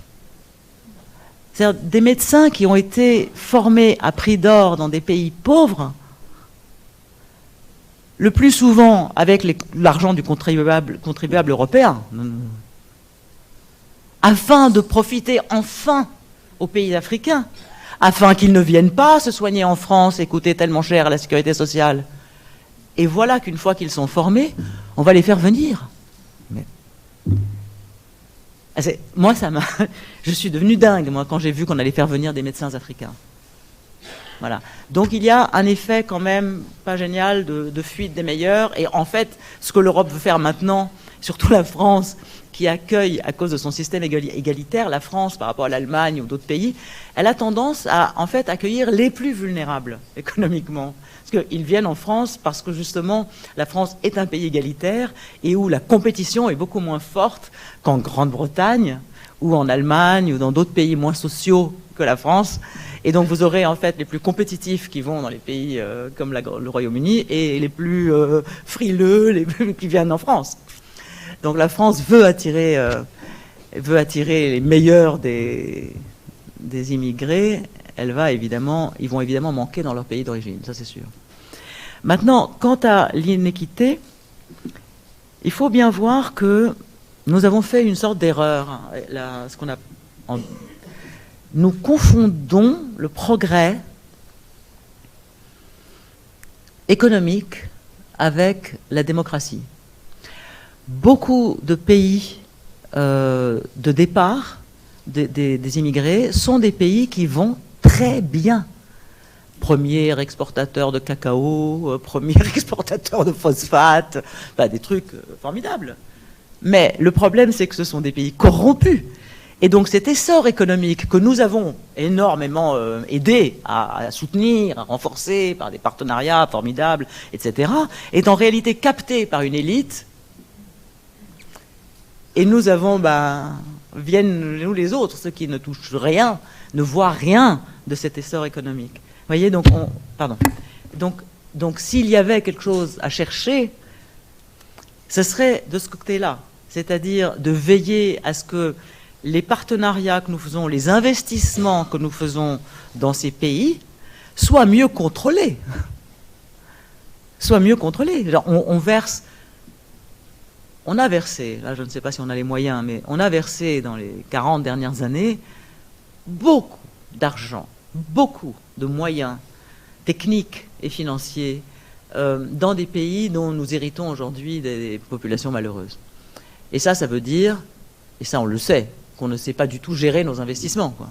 C'est-à-dire des médecins qui ont été formés à prix d'or dans des pays pauvres, le plus souvent avec l'argent du contribuable européen, afin de profiter enfin aux pays africains, afin qu'ils ne viennent pas se soigner en France et coûter tellement cher à la sécurité sociale. Et voilà qu'une fois qu'ils sont formés, on va les faire venir. Mais... Moi, je suis devenue dingue, moi, quand j'ai vu qu'on allait faire venir des médecins africains. Voilà. Donc il y a un effet quand même pas génial de fuite des meilleurs. Et en fait, ce que l'Europe veut faire maintenant, surtout la France, qui accueille, à cause de son système égalitaire, la France par rapport à l'Allemagne ou d'autres pays, elle a tendance à en fait accueillir les plus vulnérables économiquement. Parce qu'ils viennent en France parce que justement la France est un pays égalitaire et où la compétition est beaucoup moins forte qu'en Grande-Bretagne, ou en Allemagne, ou dans d'autres pays moins sociaux que la France. Et donc vous aurez en fait les plus compétitifs qui vont dans les pays comme le Royaume-Uni et les plus frileux qui viennent en France. Donc la France veut attirer les meilleurs des immigrés. Ils vont évidemment manquer dans leur pays d'origine, ça c'est sûr. Maintenant, quant à l'inéquité, il faut bien voir que nous avons fait une sorte d'erreur. Nous confondons le progrès économique avec la démocratie. Beaucoup de pays de départ des immigrés sont des pays qui vont très bien. Premier exportateur de cacao, premier exportateur de phosphate, des trucs formidables. Mais le problème, c'est que ce sont des pays corrompus. Et donc cet essor économique que nous avons énormément aidé à soutenir, à renforcer par des partenariats formidables, etc., est en réalité capté par une élite. Et nous viennent nous les autres, ceux qui ne touchent rien, ne voient rien de cet essor économique. Vous voyez, donc s'il y avait quelque chose à chercher, ce serait de ce côté-là, c'est-à-dire de veiller à ce que les partenariats que nous faisons, les investissements que nous faisons dans ces pays soient mieux contrôlés. Genre, on a versé, là je ne sais pas si on a les moyens, mais on a versé dans les 40 dernières années beaucoup d'argent, beaucoup de moyens techniques et financiers dans des pays dont nous héritons aujourd'hui des populations malheureuses. Et ça veut dire, et ça on le sait, qu'on ne sait pas du tout gérer nos investissements, quoi.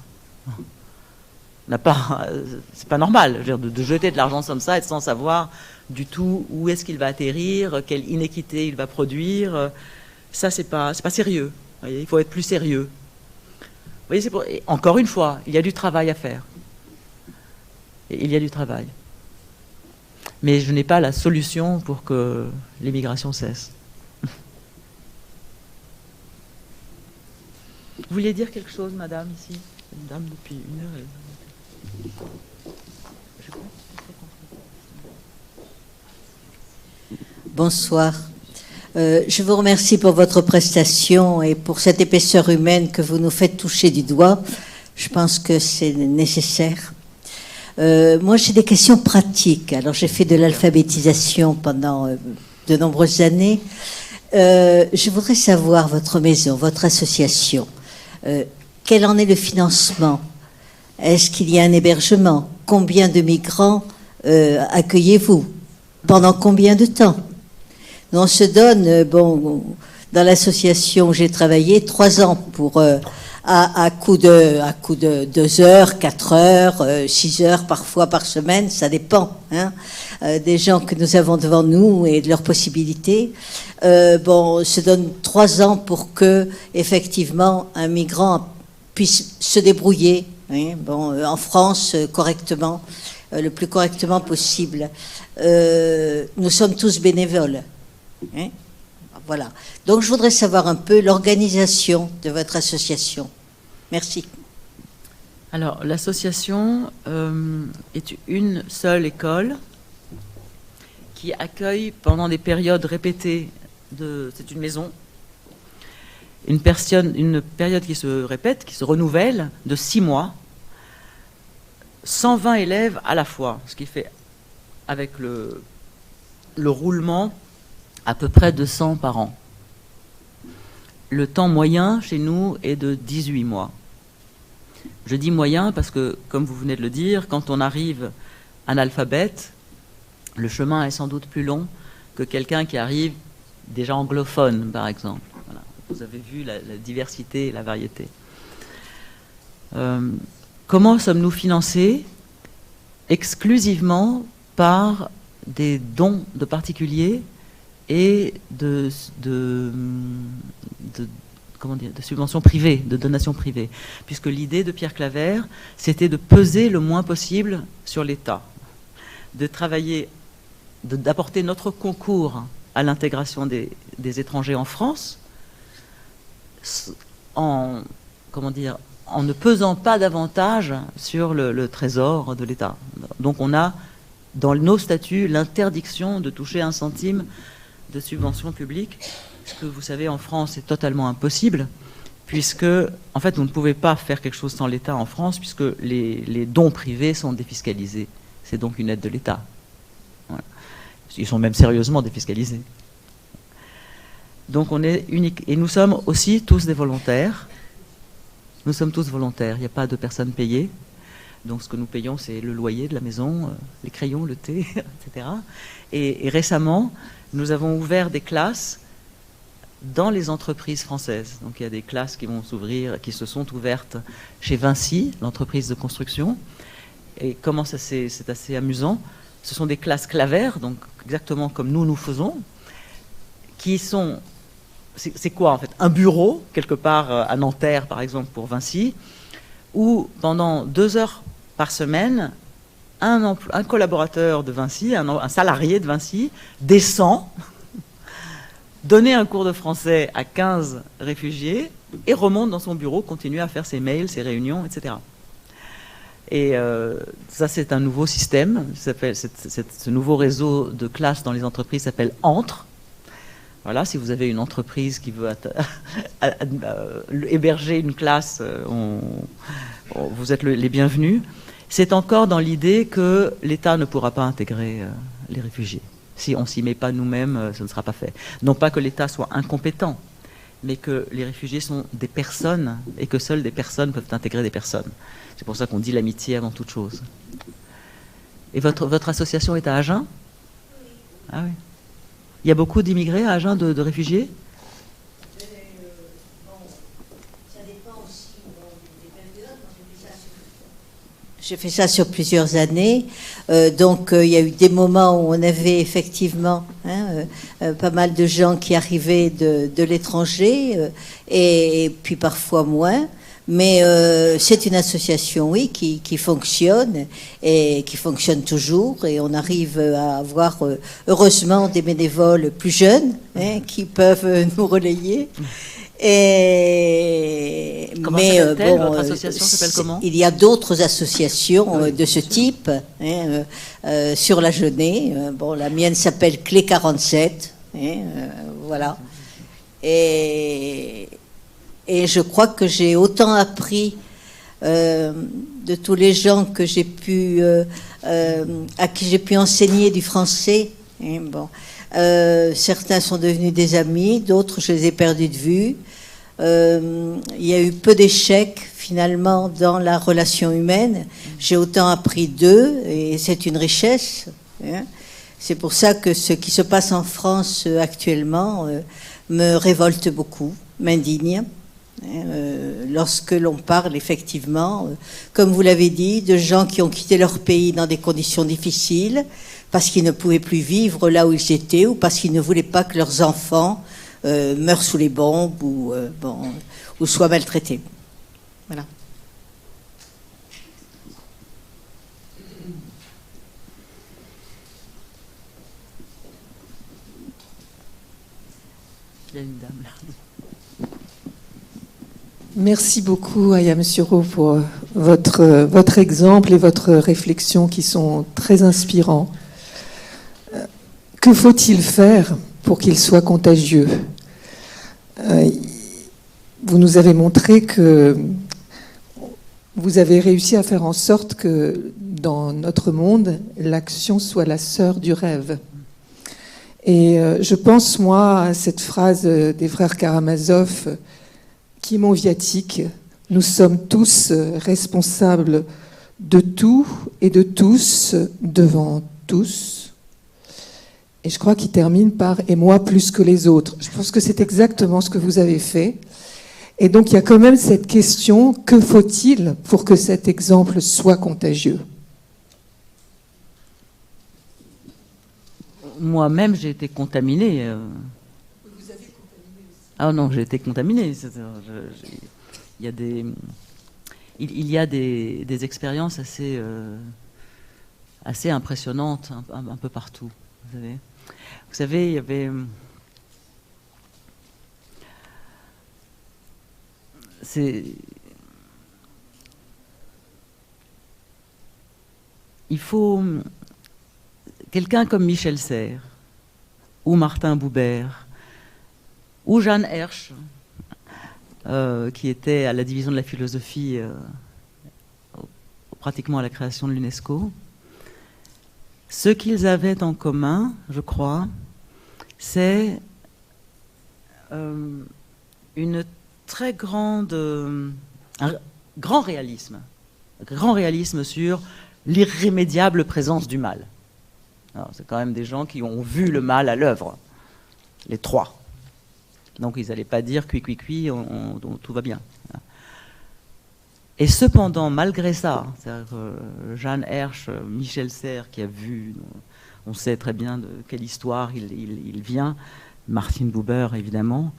C'est pas normal de jeter de l'argent comme ça et sans savoir du tout où est-ce qu'il va atterrir, quelle inéquité il va produire. Ça, c'est pas sérieux. Vous voyez, il faut être plus sérieux. Vous voyez, encore une fois, il y a du travail à faire. Il y a du travail. Mais je n'ai pas la solution pour que l'immigration cesse. Vous vouliez dire quelque chose, madame, ici? Une dame depuis une heure. Bonsoir. Je vous remercie pour votre prestation et pour cette épaisseur humaine que vous nous faites toucher du doigt. Je pense que c'est nécessaire. Moi, j'ai des questions pratiques. Alors, j'ai fait de l'alphabétisation pendant de nombreuses années. Je voudrais savoir, votre maison, votre association, quel en est le financement? Est-ce qu'il y a un hébergement? Combien de migrants accueillez-vous? Pendant combien de temps? Nous, on se donne, dans l'association où j'ai travaillé, 3 ans pour, à coup de 2 heures, 4 heures, 6 heures parfois par semaine, ça dépend des gens que nous avons devant nous et de leurs possibilités. On se donne 3 ans pour que, effectivement, un migrant puisse se débrouiller, en France, correctement, le plus correctement possible. Nous sommes tous bénévoles. Voilà. Donc, je voudrais savoir un peu l'organisation de votre association. Merci. Alors, l'association est une seule école qui accueille pendant des périodes répétées, c'est une maison, une période qui se répète, qui se renouvelle de 6 mois, 120 élèves à la fois, ce qui fait, avec le roulement, à peu près 200 par an. Le temps moyen chez nous est de 18 mois. Je dis moyen parce que, comme vous venez de le dire, quand on arrive analphabète, le chemin est sans doute plus long que quelqu'un qui arrive déjà anglophone, par exemple. Voilà. Vous avez vu la diversité et la variété. Comment sommes-nous financés? Exclusivement par des dons de particuliers et de subventions privées, de donations privées. Puisque l'idée de Pierre Claver, c'était de peser le moins possible sur l'État, de travailler, d'apporter notre concours à l'intégration des étrangers en France, en comment dire, en ne pesant pas davantage sur le trésor de l'État. Donc on a dans nos statuts l'interdiction de toucher un centime de subvention publique, ce que vous savez en France est totalement impossible, puisque en fait vous ne pouvez pas faire quelque chose sans l'État en France, puisque les dons privés sont défiscalisés. C'est donc une aide de l'État. Voilà. Ils sont même sérieusement défiscalisés. Donc on est unique. Et nous sommes aussi tous des volontaires. Nous sommes tous volontaires. Il n'y a pas de personnes payées. Donc ce que nous payons, c'est le loyer de la maison, les crayons, le thé, etc. Et récemment, nous avons ouvert des classes dans les entreprises françaises. Donc il y a des classes qui vont s'ouvrir, qui se sont ouvertes chez Vinci, l'entreprise de construction. Et comment ça, c'est assez amusant. Ce sont des classes clavaires, donc exactement comme nous faisons, qui sont... C'est quoi en fait? Un bureau, quelque part à Nanterre par exemple pour Vinci, où pendant 2 heures par semaine, un collaborateur de Vinci, un salarié de Vinci, descend donner un cours de français à 15 réfugiés et remonte dans son bureau, continue à faire ses mails, ses réunions, etc. Et ça, c'est un nouveau système. Ce nouveau réseau de classes dans les entreprises s'appelle Entre. Voilà, si vous avez une entreprise qui veut héberger une classe, vous êtes les bienvenus. C'est encore dans l'idée que l'État ne pourra pas intégrer les réfugiés. Si on ne s'y met pas nous-mêmes, ça ne sera pas fait. Non pas que l'État soit incompétent, mais que les réfugiés sont des personnes et que seules des personnes peuvent intégrer des personnes. C'est pour ça qu'on dit l'amitié avant toute chose. Et votre association est à Agen? Ah oui. Il y a beaucoup d'immigrés à Agen, de réfugiés? Ça dépend aussi des périodes. J'ai fait ça sur plusieurs années. Donc, il y a eu des moments où on avait effectivement pas mal de gens qui arrivaient de l'étranger, et puis parfois moins. Mais c'est une association, oui, qui fonctionne et qui fonctionne toujours. Et on arrive à avoir, heureusement, des bénévoles plus jeunes qui peuvent nous relayer. Comment s'appelle-t-elle, votre association s'appelle comment? Il y a d'autres associations de ce type sur la Genée. Bon, la mienne s'appelle Clé 47. Voilà. Et je crois que j'ai autant appris de tous les gens que j'ai pu, à qui j'ai pu enseigner du français. Bon. Certains sont devenus des amis, d'autres je les ai perdus de vue. Il y a eu peu d'échecs finalement dans la relation humaine. J'ai autant appris d'eux et c'est une richesse. C'est pour ça que ce qui se passe en France actuellement me révolte beaucoup, m'indigne. Lorsque l'on parle effectivement, comme vous l'avez dit, de gens qui ont quitté leur pays dans des conditions difficiles parce qu'ils ne pouvaient plus vivre là où ils étaient ou parce qu'ils ne voulaient pas que leurs enfants meurent sous les bombes ou soient maltraités. Voilà. Il y a une dame là. Merci beaucoup, Ayam Suro, pour votre exemple et votre réflexion qui sont très inspirants. Que faut-il faire pour qu'il soit contagieux? Vous nous avez montré que vous avez réussi à faire en sorte que dans notre monde, l'action soit la sœur du rêve. Et je pense, moi, à cette phrase des frères Karamazov qui m'ont viatique: nous sommes tous responsables de tout et de tous devant tous. Et je crois qu'il termine par « et moi plus que les autres ». Je pense que c'est exactement ce que vous avez fait. Et donc il y a quand même cette question: que faut-il pour que cet exemple soit contagieux? Moi-même, j'ai été contaminée. Vous avez contaminé aussi. Ah non, j'ai été contaminée. Il y a des expériences assez impressionnantes un peu partout. Vous savez, il y avait... il faut quelqu'un comme Michel Serres, ou Martin Buber, ou Jeanne Hersch, qui était à la division de la philosophie pratiquement à la création de l'UNESCO. Ce qu'ils avaient en commun, je crois, c'est une très grande, un grand réalisme sur l'irrémédiable présence du mal. Alors, c'est quand même des gens qui ont vu le mal à l'œuvre, les trois. Donc ils n'allaient pas dire cui, tout va bien. Et cependant, malgré ça, Jeanne Hersch, Michel Serres, qui a vu, on sait très bien de quelle histoire il vient, Martin Buber évidemment,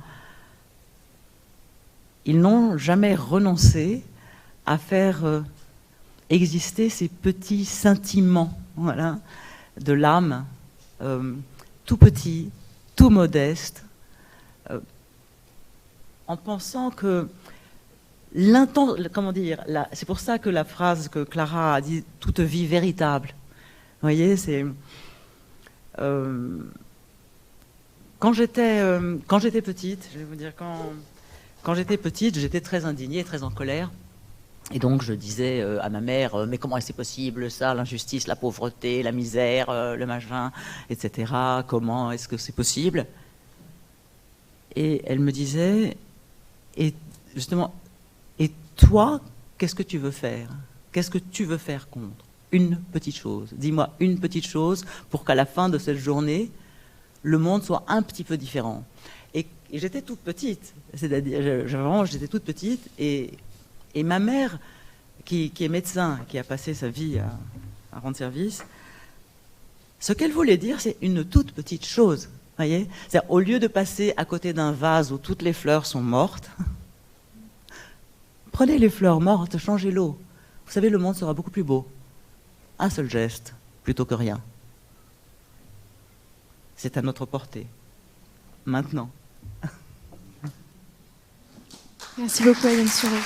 ils n'ont jamais renoncé à faire exister ces petits scintillements, voilà, de l'âme, tout petit, tout modeste, en pensant que c'est pour ça que la phrase que Clara a dit, toute vie véritable, vous voyez, c'est quand j'étais petite, je vais vous dire, quand j'étais petite, j'étais très indignée, très en colère. Et donc je disais à ma mère, mais comment est-ce possible ça, l'injustice, la pauvreté, la misère, le machin, etc. Comment est-ce que c'est possible? Et elle me disait, et justement, et toi, qu'est-ce que tu veux faire? Qu'est-ce que tu veux faire contre? Une petite chose. Dis-moi une petite chose pour qu'à la fin de cette journée, le monde soit un petit peu différent. Et j'étais toute petite, c'est-à-dire vraiment j'étais toute petite, et ma mère, qui est médecin, qui a passé sa vie à rendre service, ce qu'elle voulait dire, c'est une toute petite chose. Voyez, c'est-à-dire, au lieu de passer à côté d'un vase où toutes les fleurs sont mortes, prenez les fleurs mortes, changez l'eau. Vous savez, le monde sera beaucoup plus beau. Un seul geste, plutôt que rien. C'est à notre portée. Maintenant. Merci beaucoup, Ayem Suro.